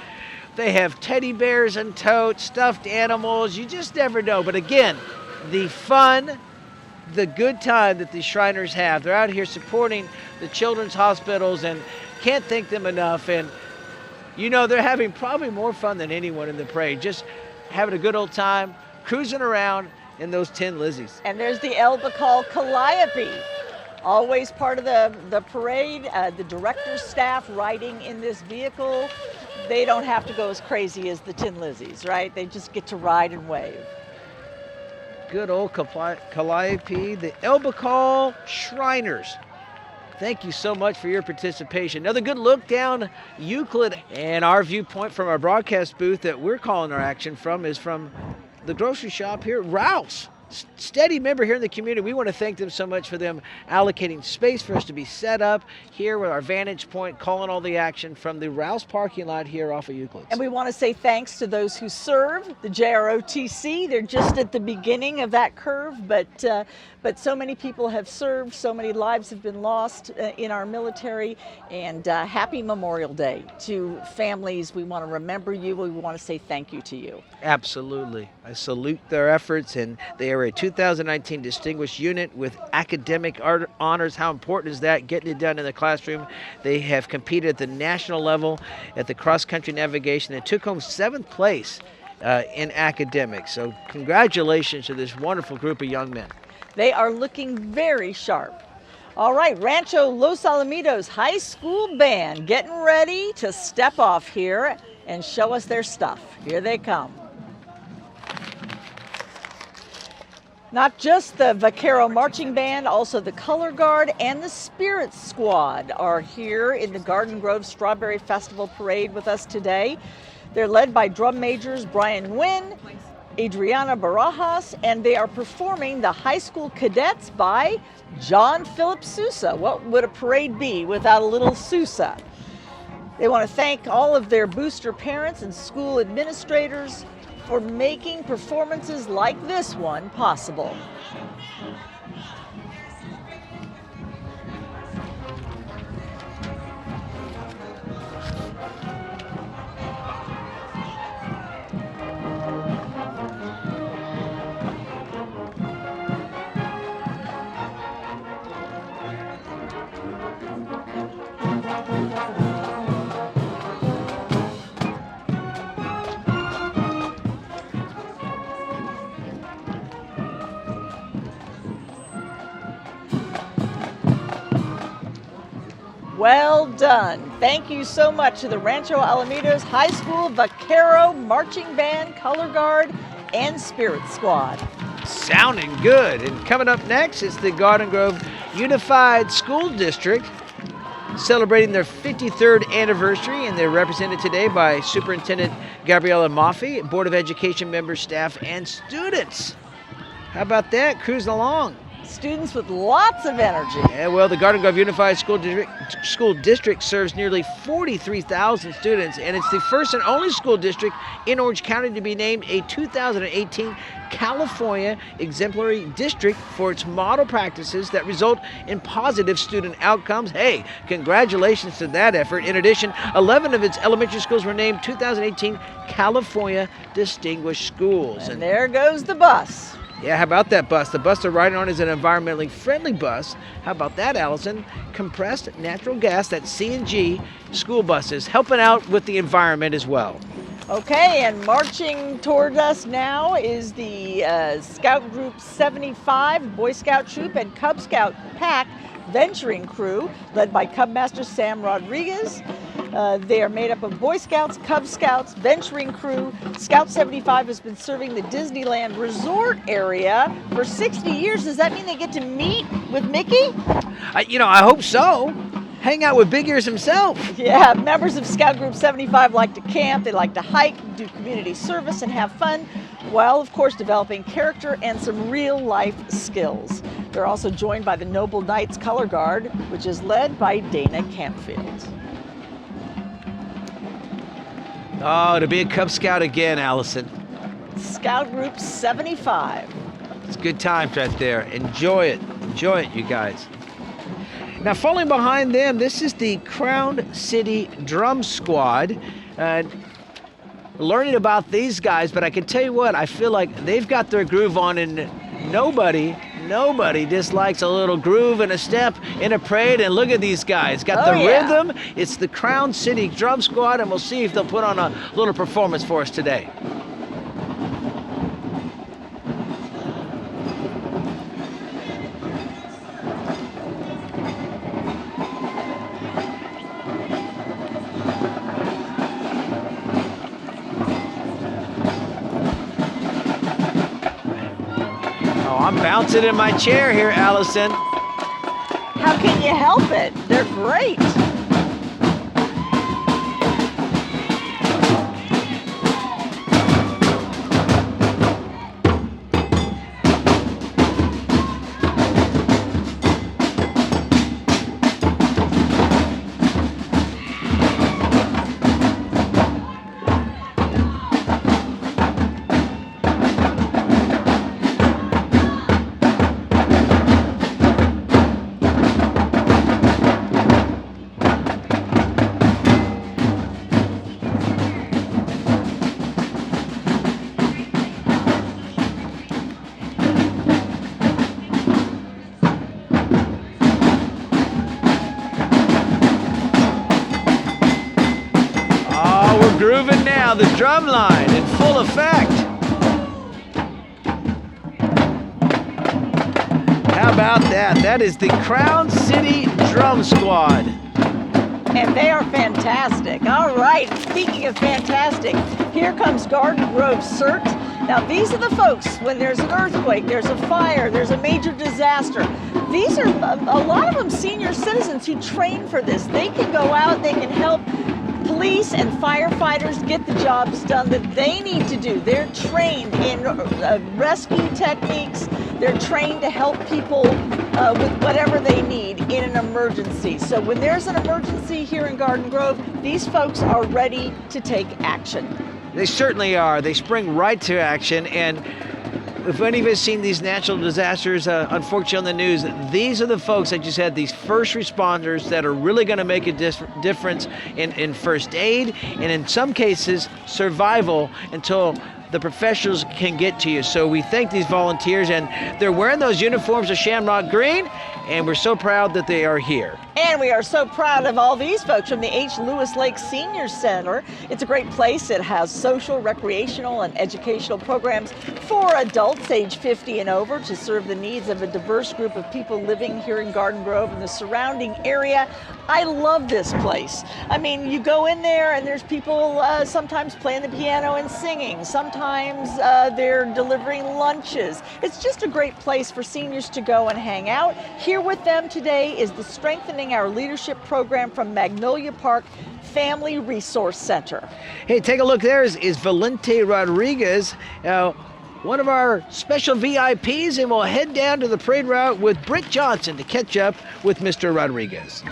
they have teddy bears and totes, stuffed animals. You just never know. But again, the fun, the good time that the Shriners have. They're out here supporting the children's hospitals, and can't thank them enough. And, you know, they're having probably more fun than anyone in the parade. Just having a good old time, cruising around in those Tin Lizzies. And there's the El Bekal Calliope. Always part of the parade, the director's staff riding in this vehicle. They don't have to go as crazy as the Tin Lizzies, right? They just get to ride and wave. Good old Calliope, the El Bekal Shriners. Thank you so much for your participation. Another good look down Euclid, and our viewpoint from our broadcast booth that we're calling our action from is from the grocery shop here at Rouse. Steady member here in the community. We want to thank them so much for them allocating space for us to be set up here with our vantage point, calling all the action from the Rouse parking lot here off of Euclid. And we want to say thanks to those who serve the JROTC. They're just at the beginning of that curve, but but so many people have served, so many lives have been lost in our military, and happy Memorial Day to families. We want to remember you. We want to say thank you to you. Absolutely. I salute their efforts, and they are a 2019 Distinguished Unit with academic honors. How important is that? Getting it done in the classroom. They have competed at the national level at the cross-country navigation and took home 7th place in academics. So congratulations to this wonderful group of young men. They are looking very sharp. All right, Rancho Los Alimitos High School Band getting ready to step off here and show us their stuff. Here they come. Not just the Vaquero Marching Band, also the Color Guard and the Spirit Squad are here in the Garden Grove Strawberry Festival Parade with us today. They're led by drum majors Brian Nguyen, Adriana Barajas, and they are performing the High School Cadets by John Philip Sousa. What would a parade be without a little Sousa? They want to thank all of their booster parents and school administrators for making performances like this one possible. Well done. Thank you so much to the Rancho Alamitos High School Vaquero Marching Band, Color Guard, and Spirit Squad. Sounding good. And coming up next is the Garden Grove Unified School District celebrating their 53rd anniversary, and they're represented today by Superintendent Gabriela Maffei, Board of Education members, staff, and students. How about that? Cruising along. Students with lots of energy. Yeah, well, the Garden Grove Unified School District serves nearly 43,000 students, and it's the first and only school district in Orange County to be named a 2018 California Exemplary District for its model practices that result in positive student outcomes. Hey, congratulations to that effort. In addition, 11 of its elementary schools were named 2018 California Distinguished Schools. And there goes the bus. Yeah, how about that bus? The bus they're riding on is an environmentally friendly bus. How about that, Allison? Compressed natural gas, that's CNG school buses, helping out with the environment as well. Okay, and marching toward us now is the Scout Group 75 Boy Scout Troop and Cub Scout Pack venturing crew, led by Cub Master Sam Rodriguez. They are made up of Boy Scouts, Cub Scouts, venturing crew. Scout 75 has been serving the Disneyland Resort area for 60 years. Does that mean they get to meet with Mickey? I hope so. Hang out with Big Ears himself. Yeah, members of Scout Group 75 like to camp, they like to hike, do community service, and have fun, while, of course, developing character and some real-life skills. They're also joined by the Noble Knights Color Guard, which is led by Dana Campfield. Oh, to be a Cub Scout again, Allison. Scout Group 75. It's good times right there. Enjoy it. Enjoy it, you guys. Now, following behind them, this is the Crown City Drum Squad. Learning about these guys, but I can tell you what, I feel like they've got their groove on, and nobody dislikes a little groove and a step in a parade. And look at these guys. Got the rhythm. It's the Crown City Drum Squad, and we'll see if they'll put on a little performance for us today. I'm bouncing in my chair here, Allison. How can you help it? They're great. grooving now, the Drumline in full effect. How about that? That is the Crown City Drum Squad. And they are fantastic. All right, speaking of fantastic, here comes Garden Grove CERT. Now, these are the folks, when there's an earthquake, there's a fire, there's a major disaster. These are, a lot of them, senior citizens who train for this. They can go out, they can help police and firefighters get the jobs done that they need to do. They're trained in rescue techniques. They're trained to help people with whatever they need in an emergency. So when there's an emergency here in Garden Grove, these folks are ready to take action. They certainly are. They spring right to action. And if any of us seen these natural disasters, unfortunately on the news, these are the folks that just had these first responders that are really going to make a difference in first aid and in some cases survival until the professionals can get to you. So we thank these volunteers, and they're wearing those uniforms of Shamrock Green, and we're so proud that they are here. And we are so proud of all these folks from the H. Lewis Lake Senior Center. It's a great place. It has social, recreational, and educational programs for adults age 50 and over to serve the needs of a diverse group of people living here in Garden Grove and the surrounding area. I love this place. I mean, you go in there and there's people sometimes playing the piano and singing. Sometimes they're delivering lunches. It's just a great place for seniors to go and hang out. Here with them today is the Strengthening Our Leadership program from Magnolia Park Family Resource Center. Hey, take a look. There is Valente Rodriguez, one of our special VIPs, and we'll head down to the parade route with Britt Johnson to catch up with Mr. Rodriguez.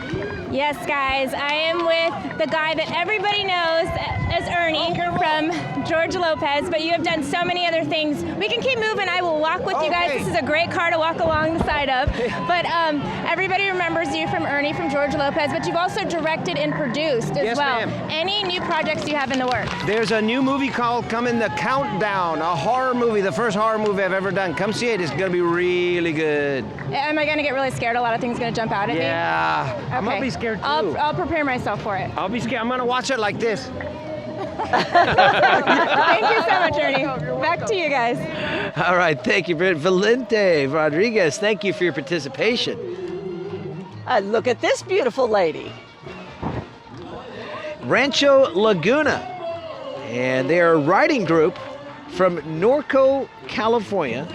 Yes, guys, I am with the guy that everybody knows as Ernie from George Lopez, but you have done so many other things. We can keep moving. I will walk with you guys. This is a great car to walk along the side of. But everybody remembers you from Ernie from George Lopez, but you've also directed and produced as well. Ma'am. Any new projects you have in the works? There's a new movie called Coming, The Countdown, a horror movie, the first horror movie I've ever done. Come see it. It's going to be really good. Am I going to get really scared? A lot of things going to jump out at me? Yeah. Okay. I'm going to be scared too. I'll prepare myself for it. I'll be scared. I'm going to watch it like this. Thank you so much, Ernie. Back to you guys. All right, thank you, Britt. Valente Rodriguez, thank you for your participation. Look at this beautiful lady. Rancho Laguna, and they are a riding group from Norco, California,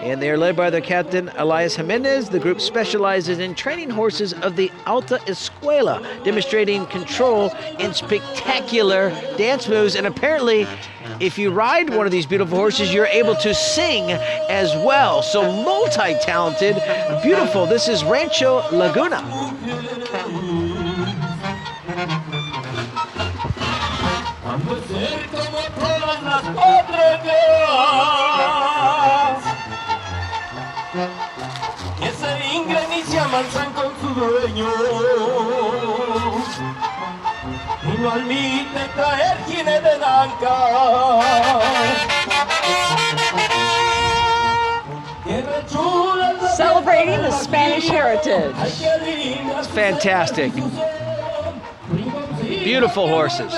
and they are led by their captain, Elias Jimenez. The group specializes in training horses of the Alta Escuela, demonstrating control in spectacular dance moves. And apparently, if you ride one of these beautiful horses, you're able to sing as well. So multi-talented, beautiful. This is Rancho Laguna. Ese ingredicia manzan con su dueño y no admite traer quienes de danca. Celebrating the Spanish heritage. It's fantastic. Beautiful horses.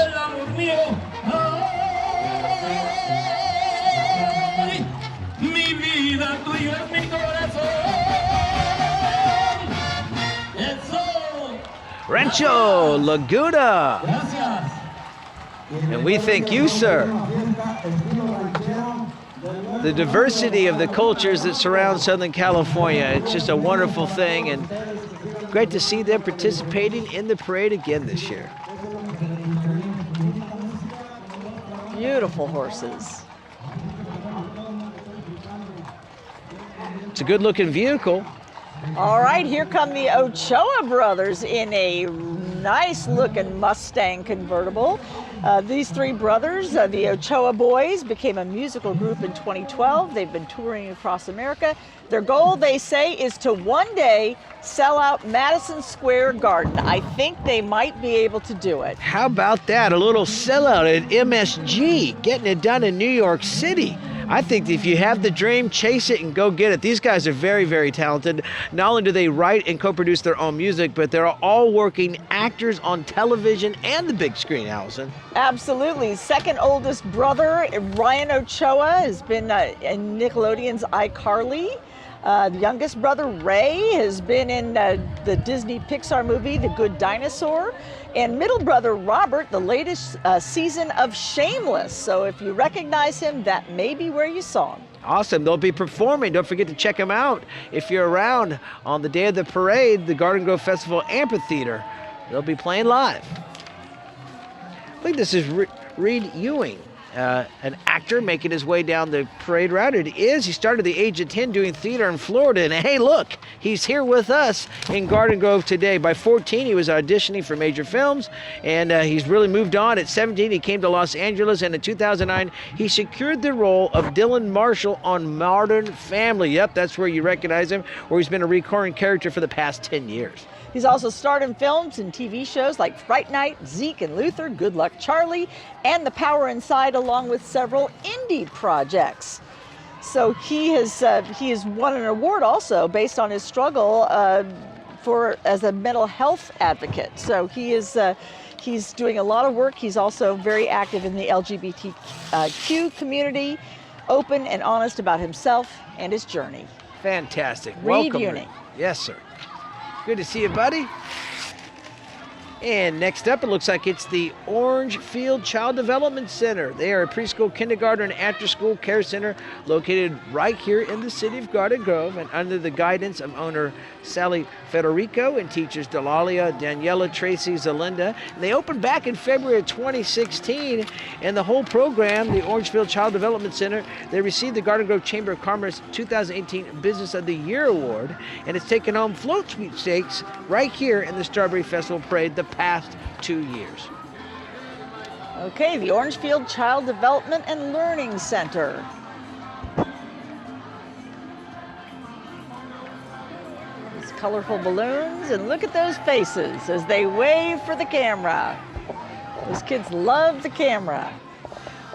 Rancho Laguna. And we thank you, sir. The diversity of the cultures that surround Southern California, it's just a wonderful thing, and great to see them participating in the parade again this year. Beautiful horses. It's a good-looking vehicle. All right, here come the Ochoa brothers in a nice-looking Mustang convertible. These three brothers, the Ochoa Boys, became a musical group in 2012. They've been touring across America. Their goal, they say, is to one day sell out Madison Square Garden. I think they might be able to do it. How about that? A little sellout at MSG, getting it done in New York City. I think if you have the dream, chase it and go get it. These guys are very, very talented. Not only do they write and co-produce their own music, but they're all working actors on television and the big screen, Allison. Absolutely. Second oldest brother, Ryan Ochoa, has been in Nickelodeon's iCarly. The youngest brother, Ray, has been in the Disney Pixar movie, The Good Dinosaur. And middle brother, Robert, the latest season of Shameless. So if you recognize him, that may be where you saw him. Awesome. They'll be performing. Don't forget to check them out if you're around on the day of the parade, the Garden Grove Festival Amphitheater. They'll be playing live. I think this is Reed Ewing, an actor making his way down the parade route. He started at the age of 10 doing theater in Florida, and hey, look, he's here with us in Garden Grove today. By 14, he was auditioning for major films, and he's really moved on. At 17, he came to Los Angeles, and in 2009, he secured the role of Dylan Marshall on Modern Family. Yep, that's where you recognize him, where he's been a recurring character for the past 10 years. He's also starred in films and TV shows like Fright Night, Zeke and Luther, Good Luck Charlie, and The Power Inside, along with several indie projects. So he has won an award also based on his struggle as a mental health advocate. So he's doing a lot of work. He's also very active in the LGBTQ community, open and honest about himself and his journey. Fantastic. Reed Welcome. Ewing. Yes, sir. Good to see you, buddy. And next up, it looks like it's the Orangefield Child Development Center. They are a preschool, kindergarten, and after-school care center located right here in the city of Garden Grove, and under the guidance of owner Sally Federico and teachers Delalia, Daniela, Tracy, Zalinda. And they opened back in February of 2016, and the whole program, the Orangefield Child Development Center, they received the Garden Grove Chamber of Commerce 2018 Business of the Year Award, and it's taken home float sweepstakes right here in the Strawberry Festival Parade the past 2 years. Okay, the Orangefield Child Development and Learning Center. These colorful balloons, and look at those faces as they wave for the camera. Those kids love the camera.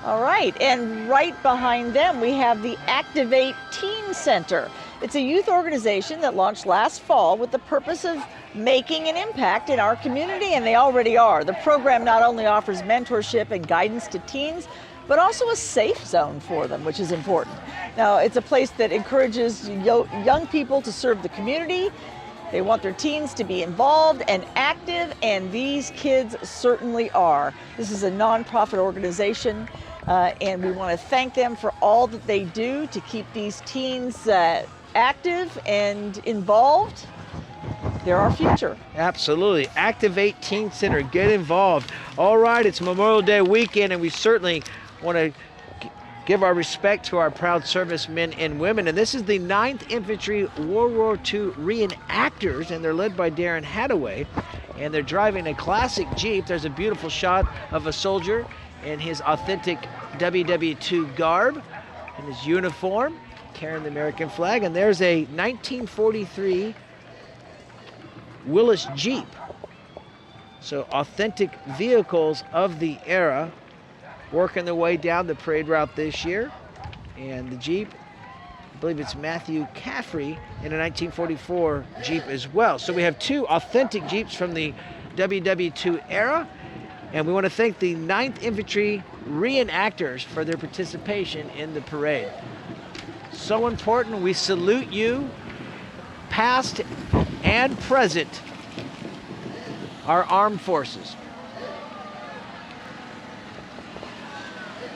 All right, and right behind them we have the Activate Teen Center. It's a youth organization that launched last fall with the purpose of making an impact in our community, and they already are. The program not only offers mentorship and guidance to teens, but also a safe zone for them, which is important. Now, it's a place that encourages young people to serve the community. They want their teens to be involved and active, and these kids certainly are. This is a nonprofit organization, and we want to thank them for all that they do to keep these teens active and involved. They're our future. Absolutely. Activate Teen Center. Get involved. All right, it's Memorial Day weekend, and we certainly want to give our respect to our proud servicemen and women. And this is the 9th Infantry World War II reenactors, and they're led by Darren Hadaway, and they're driving a classic Jeep. There's a beautiful shot of a soldier in his authentic WW2 garb and his uniform, carrying the American flag. And there's a 1943 Willis Jeep. So authentic vehicles of the era working their way down the parade route this year. And the Jeep, I believe it's Matthew Caffrey in a 1944 Jeep as well. So we have 2 authentic Jeeps from the WW2 era. And we want to thank the 9th Infantry reenactors for their participation in the parade. So important. We salute you, past and present, our armed forces.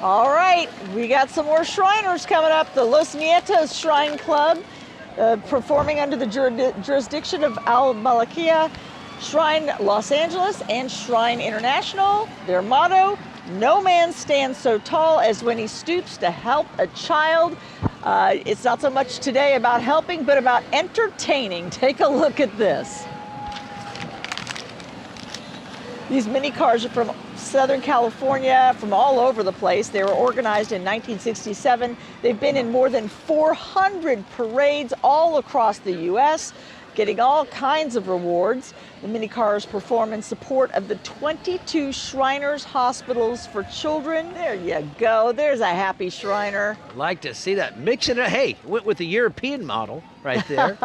All right, we got some more Shriners coming up. The Los Nietos Shrine Club, performing under the jurisdiction of Al Malakia, Shrine Los Angeles, and Shrine International. Their motto, no man stands so tall as when he stoops to help a child. It's not so much today about helping, but about entertaining. Take a look at this. These mini cars are from Southern California, from all over the place. They were organized in 1967. They've been in more than 400 parades all across the U.S. getting all kinds of rewards. The mini cars perform in support of the 22 Shriners Hospitals for Children. There you go. There's a happy Shriner. Like to see that. Mixing it. Hey, went with the European model right there.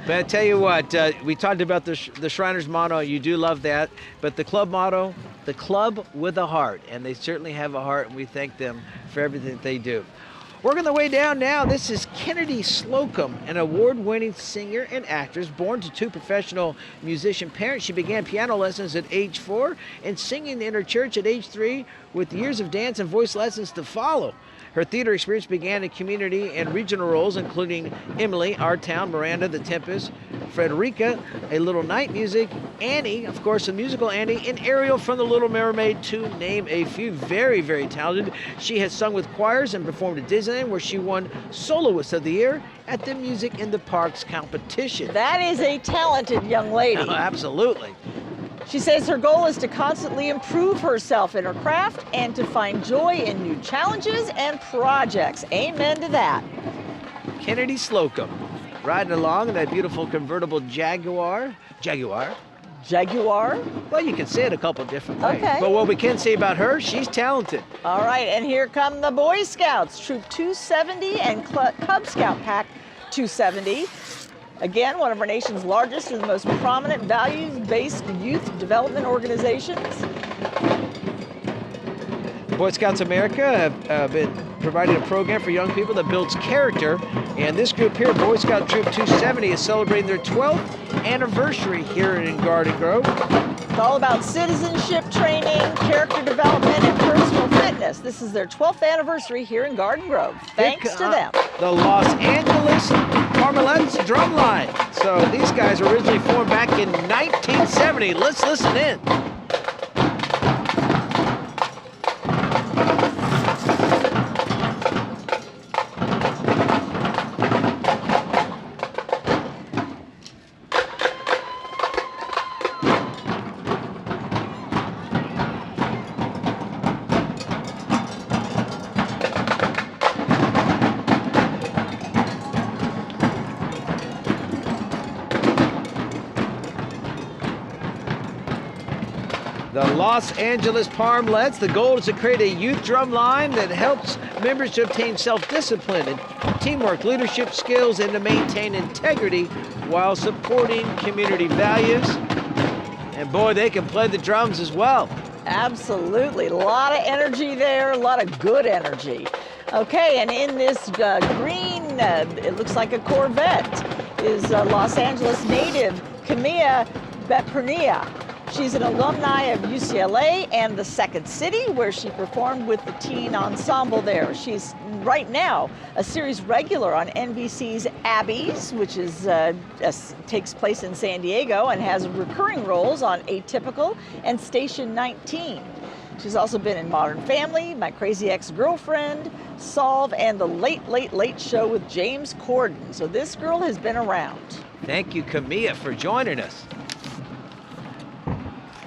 But I tell you what, we talked about the Shriners motto. You do love that. But the club motto, the club with a heart. And they certainly have a heart, and we thank them for everything that they do. Working the way down now, this is Kennedy Slocum, an award-winning singer and actress born to two professional musician parents. She began piano lessons at age 4 and singing in her church at age 3 with years of dance and voice lessons to follow. Her theater experience began in community and regional roles, including Emily, Our Town, Miranda, The Tempest, Frederica, A Little Night Music, Annie, of course, the musical Annie, and Ariel from The Little Mermaid, to name a few. Very, very talented. She has sung with choirs and performed at Disneyland, where she won Soloist of the Year at the Music in the Parks competition. That is a talented young lady. Oh, absolutely. She says her goal is to constantly improve herself in her craft and to find joy in new challenges and projects. Amen to that. Kennedy Slocum, riding along in that beautiful convertible Jaguar. Jaguar? Well, you can say it a couple different ways. Okay. But what we can say about her, she's talented. All right, and here come the Boy Scouts, Troop 270 and Cub Scout Pack 270. Again, one of our nation's largest and most prominent values-based youth development organizations. Boy Scouts America have been providing a program for young people that builds character. And this group here, Boy Scout Troop 270, is celebrating their 12th anniversary here in Garden Grove. It's all about citizenship training, character development, and personal fitness. This is their 12th anniversary here in Garden Grove. Thanks to them. The Los Angeles Carmelites Drumline. So these guys were originally formed back in 1970. Let's listen in. The Los Angeles Parmlets. The goal is to create a youth drum line that helps members to obtain self-discipline and teamwork, leadership skills, and to maintain integrity while supporting community values. And boy, they can play the drums as well. Absolutely. A lot of energy there, a lot of good energy. Okay, and in this green, it looks like a Corvette, is Los Angeles native Camilla Bepernia. She's an alumni of UCLA and the Second City, where she performed with the teen ensemble there. She's right now a series regular on NBC's Abby's, which is takes place in San Diego, and has recurring roles on Atypical and Station 19. She's also been in Modern Family, My Crazy Ex-Girlfriend, Solve, and The Late, Late, Late Show with James Corden. So this girl has been around. Thank you, Camilla, for joining us.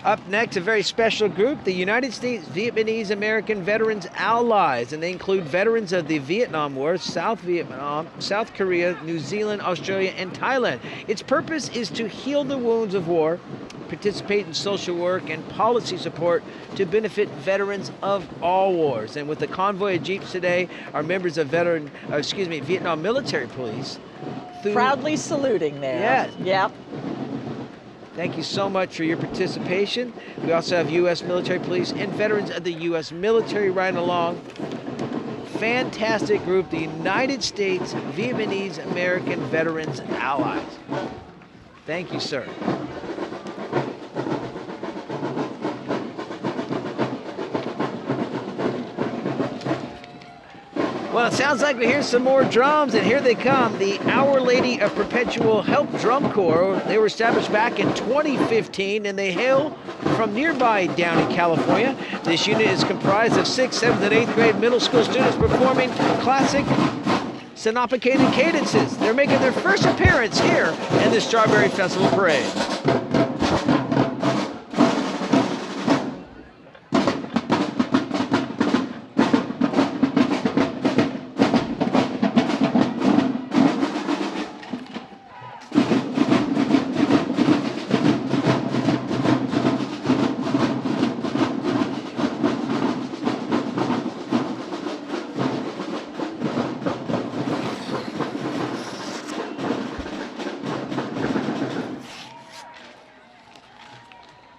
Up next, a very special group, the United States Vietnamese American Veterans Allies, and they include veterans of the Vietnam War, South Vietnam, South Korea, New Zealand, Australia, and Thailand. Its purpose is to heal the wounds of war, participate in social work and policy support to benefit veterans of all wars. And with the convoy of Jeeps today, are members of Vietnam Military Police. Proudly saluting there. Yes. Yep. Thank you so much for your participation. We also have U.S. military police and veterans of the U.S. military riding along. Fantastic group, the United States Vietnamese American Veterans Allies. Thank you, sir. Well, it sounds like we hear some more drums, and here they come. The Our Lady of Perpetual Help Drum Corps. They were established back in 2015, and they hail from nearby Downey, California. This unit is comprised of 6th, 7th, and 8th grade middle school students performing classic syncopated cadences. They're making their first appearance here in the Strawberry Festival Parade.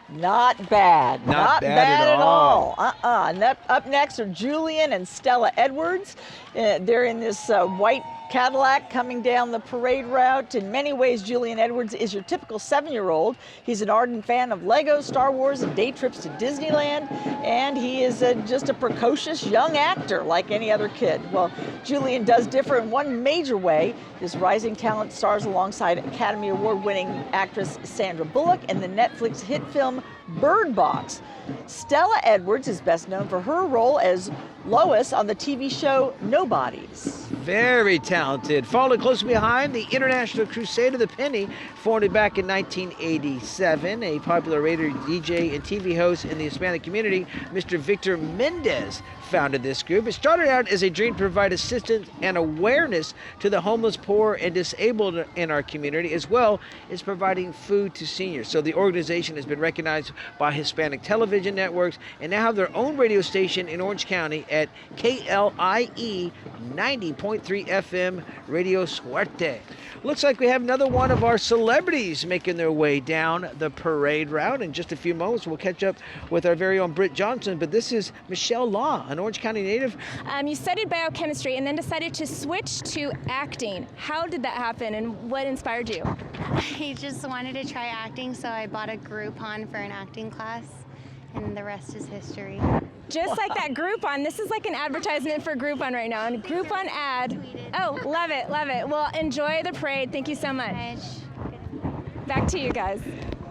Not bad. Not bad at all. And up next are Julian and Stella Edwards. They're in this white Cadillac coming down the parade route. In many ways, Julian Edwards is your typical 7-year-old. He's an ardent fan of Lego, Star Wars, and day trips to Disneyland. And he is just a precocious young actor like any other kid. Well, Julian does differ in one major way. His rising talent stars alongside Academy Award-winning actress Sandra Bullock in the Netflix hit film Bird Box. Stella Edwards is best known for her role as Lois on the TV show Nobodies. Very talented. Following close behind, the International Crusade of the Penny, formed back in 1987. A popular radio DJ and TV host in the Hispanic community, Mr. Victor Mendez, founded this group. It started out as a dream to provide assistance and awareness to the homeless, poor, and disabled in our community, as well as providing food to seniors. So the organization has been recognized by Hispanic television networks and now have their own radio station in Orange County at KLIE 90.3 FM Radio Suerte. Looks like we have another one of our celebrities making their way down the parade route. In just a few moments, we'll catch up with our very own Britt Johnson, but this is Michelle Law, an Orange County native. You studied biochemistry and then decided to switch to acting. How did that happen and what inspired you? I just wanted to try acting, so I bought a Groupon for an acting class, and the rest is history. Just like that Groupon, this is like an advertisement for Groupon right now, and Groupon ad. Oh, love it, love it. Well, enjoy the parade. Thank you so much. Back to you guys.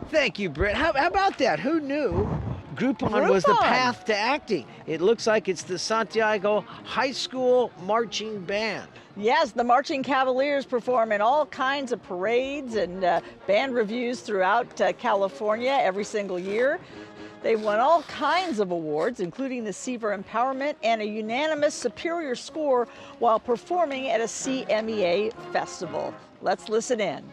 Thank you, Britt. How about that? Who knew Groupon was the path to acting? It looks like it's the Santiago High School Marching Band. Yes, the Marching Cavaliers perform in all kinds of parades and band reviews throughout California every single year. They've won all kinds of awards, including the Seaver Empowerment and a unanimous superior score while performing at a CMEA festival. Let's listen in.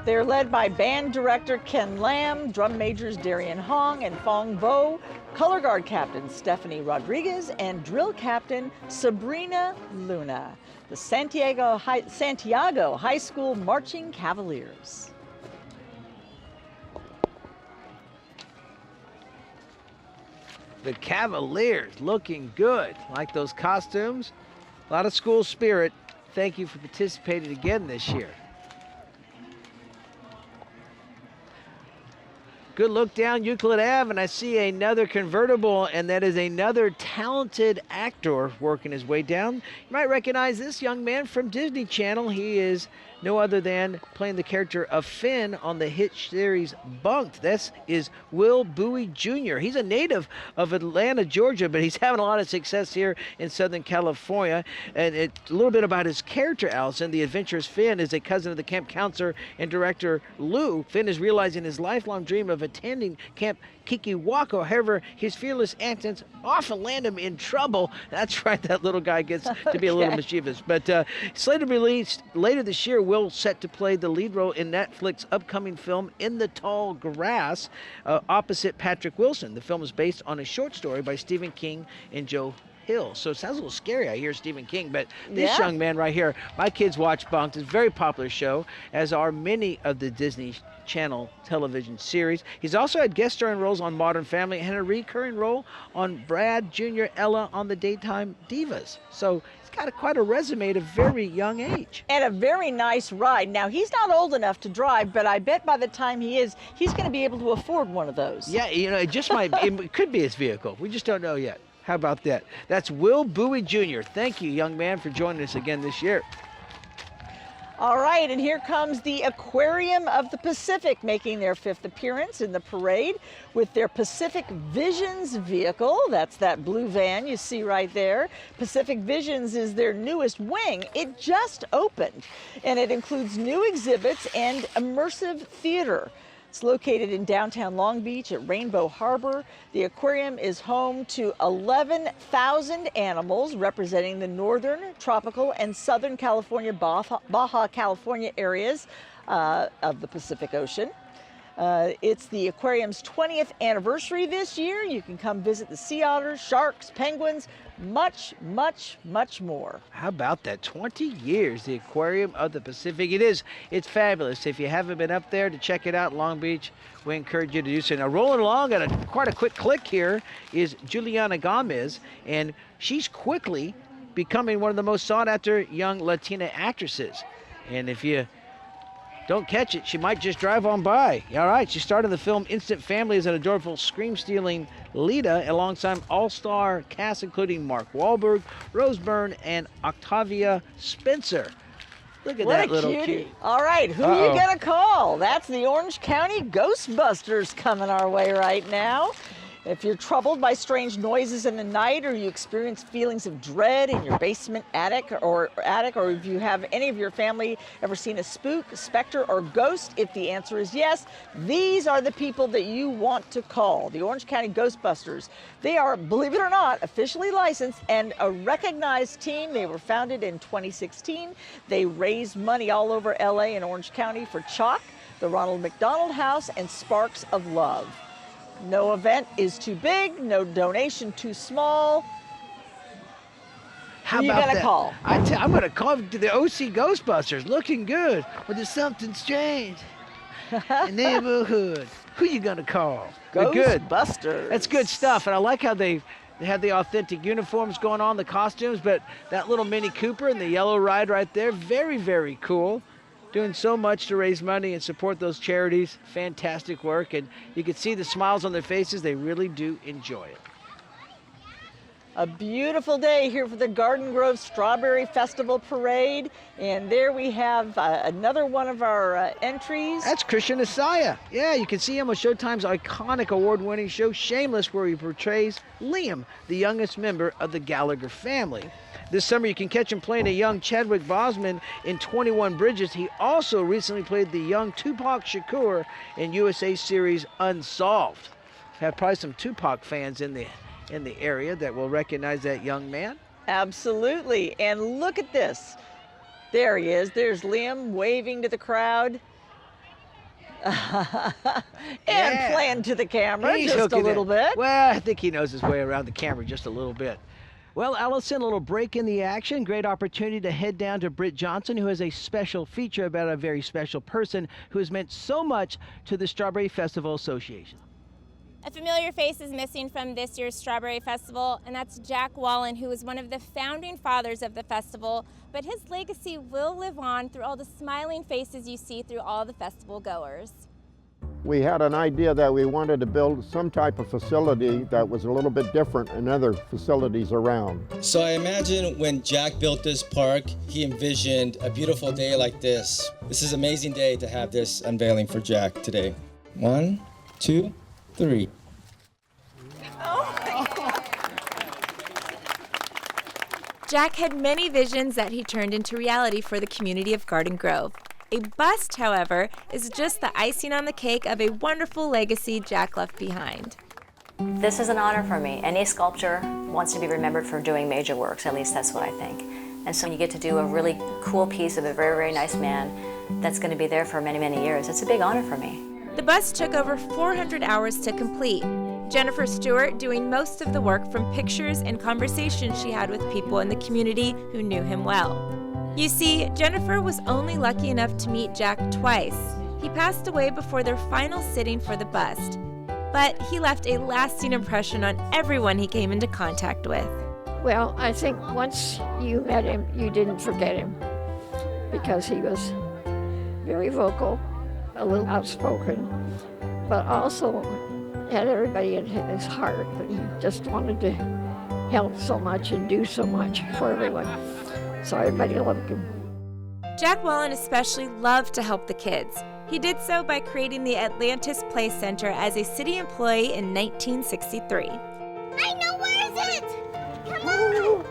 They're led by band director Ken Lam, drum majors Darian Hong and Fong Vo, color guard captain Stephanie Rodriguez, and drill captain Sabrina Luna. The Santiago High School Marching Cavaliers. The Cavaliers looking good. Like those costumes. A lot of school spirit. Thank you for participating again this year. Good look down Euclid Ave, and I see another convertible, and that is another talented actor working his way down. You might recognize this young man from Disney Channel. He is no other than playing the character of Finn on the hit series Bunked. This is Will Bowie Jr. He's a native of Atlanta, Georgia, but he's having a lot of success here in Southern California. And a little bit about his character, Allison. The adventurous Finn is a cousin of the camp counselor and director Lou. Finn is realizing his lifelong dream of attending Camp Kikiwako. However, his fearless antics often land him in trouble. That's right, that little guy gets to be a little mischievous. But slated to be released later this year, Will set to play the lead role in Netflix's upcoming film In the Tall Grass, opposite Patrick Wilson. The film is based on a short story by Stephen King and Joe Hill. So it sounds a little scary. I hear Stephen King, but this young man right here, my kids watch Bunked. It's a very popular show, as are many of the Disney Channel television series. He's also had guest starring roles on Modern Family and a recurring role on Brad Jr. Ella on the Daytime Divas. So he's got quite a resume at a very young age. And a very nice ride. Now, he's not old enough to drive, but I bet by the time he is, he's going to be able to afford one of those. Yeah, you know, it just might, it could be his vehicle. We just don't know yet. How about that? That's Will Bowie Jr. Thank you, young man, for joining us again this year. All right, and here comes the Aquarium of the Pacific making their 5th appearance in the parade with their Pacific Visions vehicle. That's that blue van you see right there. Pacific Visions is their newest wing. It just opened, and it includes new exhibits and immersive theater. It's located in downtown Long Beach at Rainbow Harbor. The aquarium is home to 11,000 animals representing the northern, tropical, and southern California, Baja California areas of the Pacific Ocean. It's the aquarium's 20th anniversary this year. You can come visit the sea otters, sharks, penguins, much, much, much more. How about that? 20 years, the Aquarium of the Pacific. It's fabulous. If you haven't been up there to check it out in Long Beach, we encourage you to do so. Now, rolling along at quite a quick click here is Juliana Gomez, and she's quickly becoming one of the most sought-after young Latina actresses. And if you don't catch it, she might just drive on by. All right, she starred in the film Instant Family as an adorable scream-stealing Lita alongside all-star cast including Mark Wahlberg, Rose Byrne, and Octavia Spencer. Look at that little cutie. All right, who are you gonna call? That's the Orange County Ghostbusters coming our way right now. If you're troubled by strange noises in the night, or you experience feelings of dread in your basement attic, or if you have any of your family ever seen a spook, specter, or ghost, if the answer is yes, these are the people that you want to call. The Orange County Ghostbusters. They are, believe it or not, officially licensed and a recognized team. They were founded in 2016. They raise money all over LA and Orange County for CHOC, the Ronald McDonald House, and Sparks of Love. No event is too big, no donation too small. How Who about you gonna that? call? I'm going to call to the OC Ghostbusters. Looking good, but there's something strange. The neighborhood. Who you going to call? They're good. Ghostbusters. That's good stuff, and I like how they had the authentic uniforms going on, the costumes, but that little Mini Cooper and the yellow ride right there, very, very cool. Doing so much to raise money and support those charities. Fantastic work, and you can see the smiles on their faces. They really do enjoy it. A beautiful day here for the Garden Grove Strawberry Festival Parade. And there we have another one of our entries. That's Christian Asaya. Yeah, you can see him on Showtime's iconic award-winning show Shameless, where he portrays Liam, the youngest member of the Gallagher family. This summer you can catch him playing a young Chadwick Boseman in 21 Bridges. He also recently played the young Tupac Shakur in USA series Unsolved. Have probably some Tupac fans in the area that will recognize that young man. Absolutely. And look at this. There he is. There's Liam waving to the crowd. And playing to the camera just a little bit. Well, I think he knows his way around the camera just a little bit. Well, Allison, a little break in the action. Great opportunity to head down to Britt Johnson, who has a special feature about a very special person who has meant so much to the Strawberry Festival Association. A familiar face is missing from this year's Strawberry Festival, and that's Jack Wallen, who was one of the founding fathers of the festival, but his legacy will live on through all the smiling faces you see through all the festival goers. We had an idea that we wanted to build some type of facility that was a little bit different than other facilities around. So I imagine when Jack built this park, he envisioned a beautiful day like this. This is an amazing day to have this unveiling for Jack today. 1, 2, 3. Jack had many visions that he turned into reality for the community of Garden Grove. A bust, however, is just the icing on the cake of a wonderful legacy Jack left behind. This is an honor for me. Any sculptor wants to be remembered for doing major works, at least that's what I think. And so you get to do a really cool piece of a very, very nice man that's going to be there for many, many years. It's a big honor for me. The bust took over 400 hours to complete. Jennifer Stewart doing most of the work from pictures and conversations she had with people in the community who knew him well. You see, Jennifer was only lucky enough to meet Jack twice. He passed away before their final sitting for the bust, but he left a lasting impression on everyone he came into contact with. Well, I think once you met him, you didn't forget him because he was very vocal, a little outspoken, but also had everybody in his heart. He just wanted to help so much and do so much for everyone. So everybody loved him. Jack Wallen especially loved to help the kids. He did so by creating the Atlantis Play Center as a city employee in 1963. I know, where is it? Come on!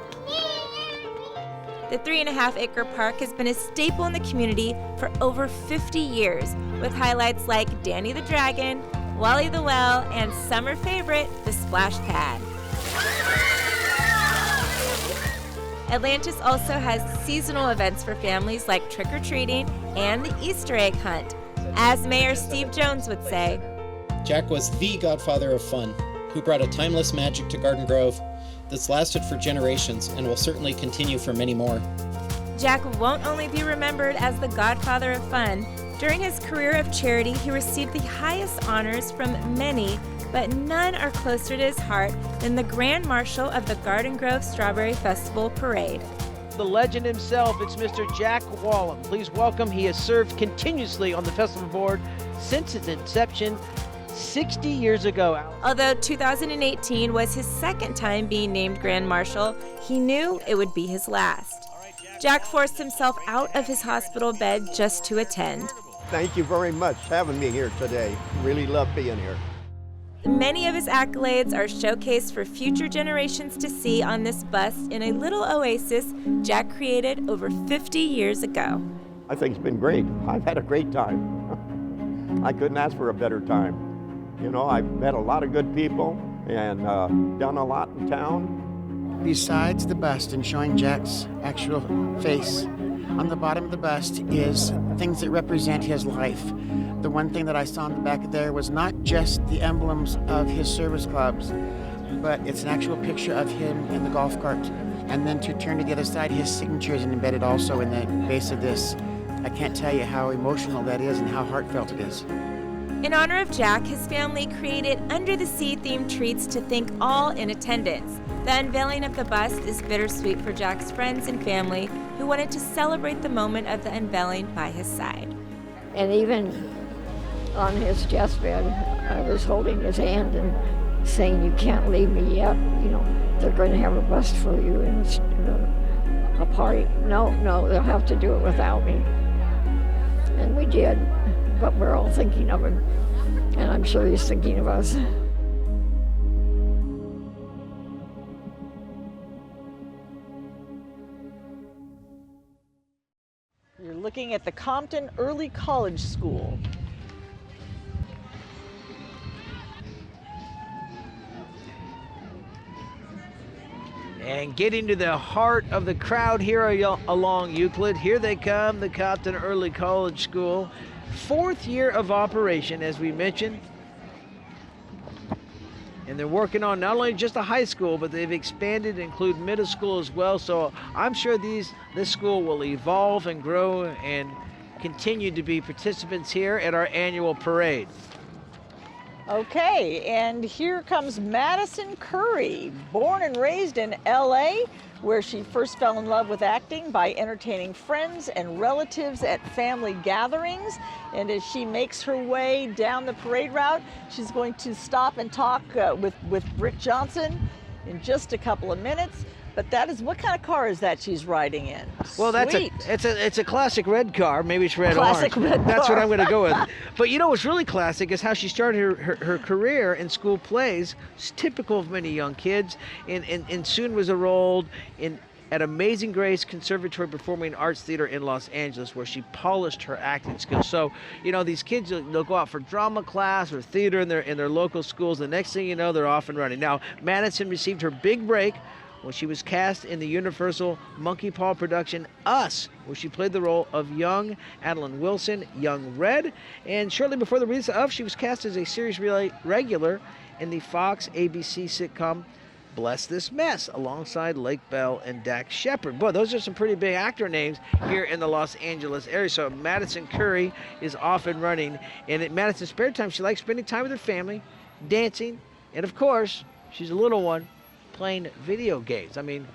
The 3.5-acre park has been a staple in the community for over 50 years, with highlights like Danny the Dragon, Wally the Well, and summer favorite, the Splash Pad. Atlantis also has seasonal events for families like trick-or-treating and the Easter egg hunt. As Mayor Steve Jones would say, Jack was the godfather of fun, who brought a timeless magic to Garden Grove that's lasted for generations and will certainly continue for many more. Jack won't only be remembered as the godfather of fun. During his career of charity, he received the highest honors from many, but none are closer to his heart than the Grand Marshal of the Garden Grove Strawberry Festival Parade. The legend himself, it's Mr. Jack Wallem. Please welcome. He has served continuously on the festival board since its inception 60 years ago. Although 2018 was his second time being named Grand Marshal, he knew it would be his last. Jack forced himself out of his hospital bed just to attend. Thank you very much for having me here today. Really love being here. Many of his accolades are showcased for future generations to see on this bus in a little oasis Jack created over 50 years ago. I think it's been great. I've had a great time. I couldn't ask for a better time. You know, I've met a lot of good people and done a lot in town. Besides the bust and showing Jack's actual face, on the bottom of the bust is things that represent his life. The one thing that I saw in the back there was not just the emblems of his service clubs, but it's an actual picture of him in the golf cart. And then to turn to the other side, his signature is embedded also in the base of this. I can't tell you how emotional that is and how heartfelt it is. In honor of Jack, his family created Under the Sea themed treats to thank all in attendance. The unveiling of the bust is bittersweet for Jack's friends and family who wanted to celebrate the moment of the unveiling by his side. And even on his deathbed, I was holding his hand and saying, "You can't leave me yet. You know, they're going to have a bust for you and a party. No, they'll have to do it without me." And we did, but we're all thinking of him, and I'm sure he's thinking of us. You're looking at the Compton Early College School. And getting to the heart of the crowd here along Euclid, here they come, the Compton Early College School. 4th year of operation, as we mentioned. And they're working on not only just a high school, but they've expanded to include middle school as well. So I'm sure this school will evolve and grow and continue to be participants here at our annual parade. Okay, and here comes Madison Curry, born and raised in LA, where she first fell in love with acting by entertaining friends and relatives at family gatherings. And as she makes her way down the parade route, she's going to stop and talk with Britt Johnson in just a couple of minutes. But that is, what kind of car is that she's riding in? Well, it's a classic red car. Maybe it's red classic orange. Red That's car. what I'm going to go with. But you know what's really classic is how she started her career in school plays. It's typical of many young kids, and soon was enrolled at Amazing Grace Conservatory Performing Arts Theater in Los Angeles, where she polished her acting skills. So, you know, these kids, they'll go out for drama class or theater in their local schools. The next thing you know, they're off and running. Now, Madison received her big break when she was cast in the Universal Monkey Paw production Us, where she played the role of young Adeline Wilson, young Red. And shortly before the release of, she was cast as a series regular in the Fox ABC sitcom Bless This Mess, alongside Lake Bell and Dax Shepard. Boy, those are some pretty big actor names here in the Los Angeles area. So Madison Curry is off and running. And at Madison's spare time, she likes spending time with her family, dancing, and of course, she's a little one, playing video games. I mean,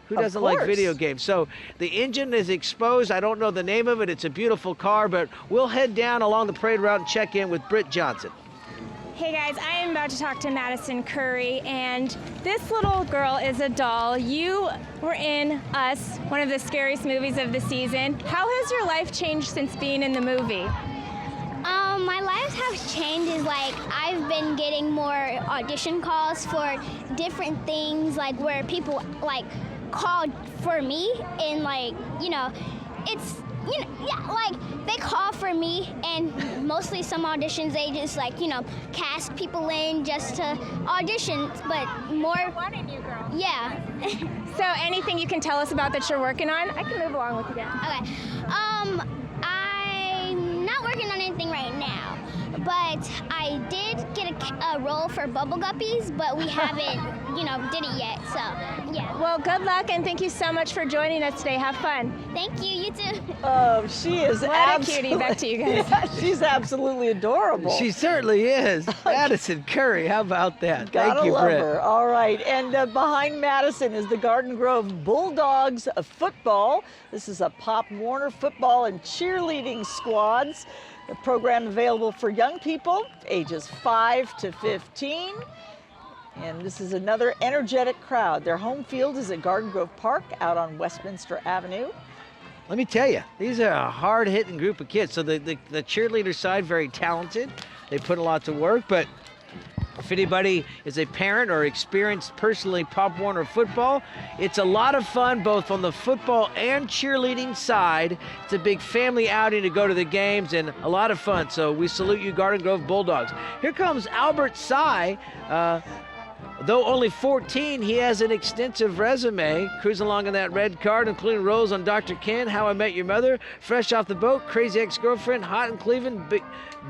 who doesn't like video games? So the engine is exposed. I don't know the name of it. It's a beautiful car, but we'll head down along the parade route and check in with Britt Johnson. Hey guys, I am about to talk to Madison Curry, and this little girl is a doll. You were in Us, one of the scariest movies of the season. How has your life changed since being in the movie? My life has changed is like I've been getting more audition calls for different things, like where people like called for me, and like, you know, it's, you know, yeah, like they call for me, and mostly some auditions they just like, you know, cast people in just to audition, but more. I wanted you, girl. Yeah. So anything you can tell us about that you're working on? I can move along with you guys. Okay. I'm not working on anything right now, but I did get a role for Bubble Guppies, but we haven't, you know, did it yet, so, yeah. Well, good luck, and thank you so much for joining us today. Have fun. Thank you, you too. Oh, she is What a cutie. Back to you guys. Yeah, she's absolutely adorable. She certainly is. Madison Curry, how about that? Gotta Thank you, love Britt. her. All right, and behind Madison is the Garden Grove Bulldogs of football. This is a Pop Warner football and cheerleading squads. A program available for young people, ages 5 to 15. And this is another energetic crowd. Their home field is at Garden Grove Park out on Westminster Avenue. Let me tell you, these are a hard-hitting group of kids. So the cheerleader side, very talented. They put a lot to work, but if anybody is a parent or experienced personally Pop Warner football, it's a lot of fun both on the football and cheerleading side. It's a big family outing to go to the games and a lot of fun. So we salute you, Garden Grove Bulldogs. Here comes Albert Sy. Though only 14, he has an extensive resume, cruising along in that red card, including roles on Dr. Ken, How I Met Your Mother, Fresh Off the Boat, Crazy Ex-Girlfriend, Hot in Cleveland,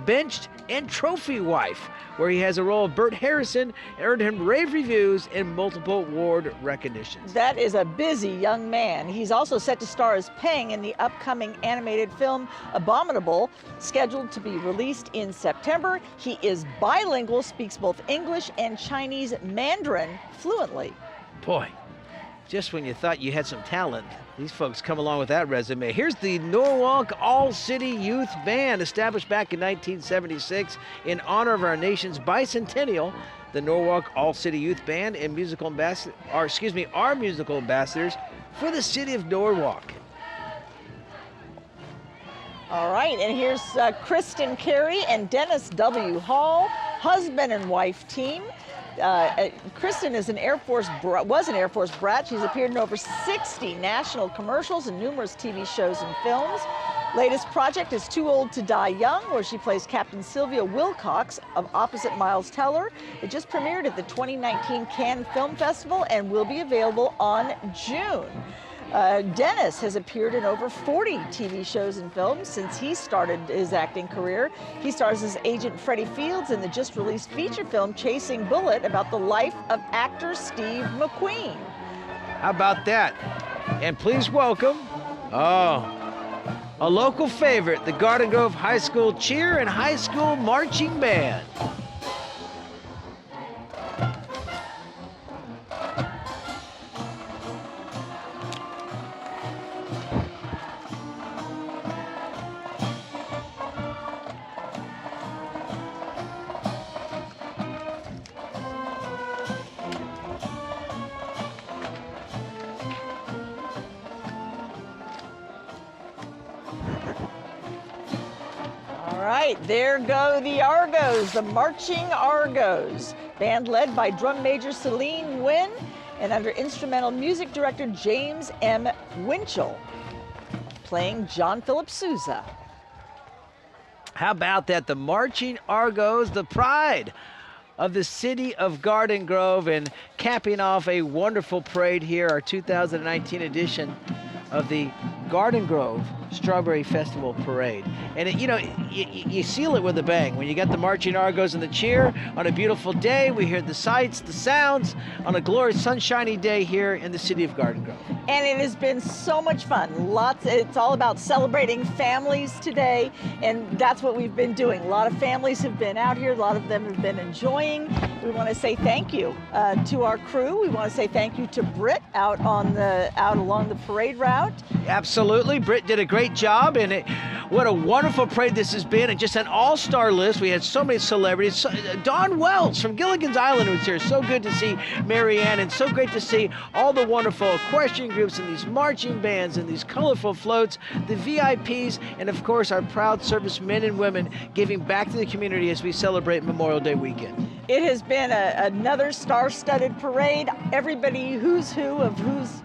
Benched, and Trophy Wife, where he has a role of Bert Harrison, earned him rave reviews and multiple award recognitions. That is a busy young man. He's also set to star as Peng in the upcoming animated film Abominable, scheduled to be released in September. He is bilingual, speaks both English and Chinese Mandarin fluently. Boy, just when you thought you had some talent, these folks come along with that resume. Here's the Norwalk All-City Youth Band, established back in 1976 in honor of our nation's bicentennial. The Norwalk All-City Youth Band and musical ambassador, are musical ambassadors for the city of Norwalk. All right, and here's Kristen Carey and Dennis W. Hall, husband and wife team. Kristen is was an Air Force brat. She's appeared in over 60 national commercials and numerous TV shows and films. Latest project is Too Old to Die Young, where she plays Captain Sylvia Wilcox of opposite Miles Teller. It just premiered at the 2019 Cannes Film Festival and will be available on June. Dennis has appeared in over 40 TV shows and films since he started his acting career. He stars as Agent Freddie Fields in the just released feature film Chasing Bullet about the life of actor Steve McQueen. How about that? And please welcome, a local favorite, the Garden Grove High School Cheer and High School Marching Band. There go the Argos, the Marching Argos. Band led by drum major Celine Wynn and under instrumental music director James M. Winchell, playing John Philip Sousa. How about that? The Marching Argos, the pride of the city of Garden Grove, and capping off a wonderful parade here, our 2019 edition of the Garden Grove Strawberry Festival Parade. And you seal it with a bang. When you got the Marching Argos and the cheer on a beautiful day, we hear the sights, the sounds on a glorious sunshiny day here in the city of Garden Grove. And it has been so much fun. It's all about celebrating families today, and that's what we've been doing. A lot of families have been out here. A lot of them have been enjoying. We want to say thank you to our crew. We want to say thank you to Britt out along the parade route. Absolutely. Britt did a great job, and what a wonderful parade this has been, and just an all-star list. We had so many celebrities. Dawn Wells from Gilligan's Island was here. So good to see Mary Ann, and so great to see all the wonderful equestrian groups and these marching bands and these colorful floats, the VIPs, and of course our proud service men and women giving back to the community as we celebrate Memorial Day weekend. It has been another star-studded parade. Everybody who's who of who's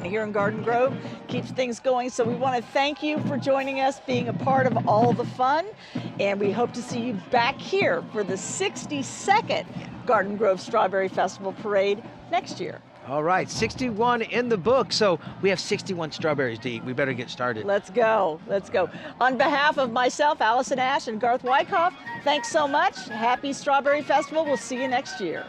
here in Garden Grove, keeps things going. So we want to thank you for joining us, being a part of all the fun, and we hope to see you back here for the 62nd Garden Grove Strawberry Festival Parade next year. All right, 61 in the book, so we have 61 strawberries to eat. We better get started. Let's go. Let's go. On behalf of myself, Allison Ash, and Garth Wyckoff, thanks so much. Happy Strawberry Festival. We'll see you next year.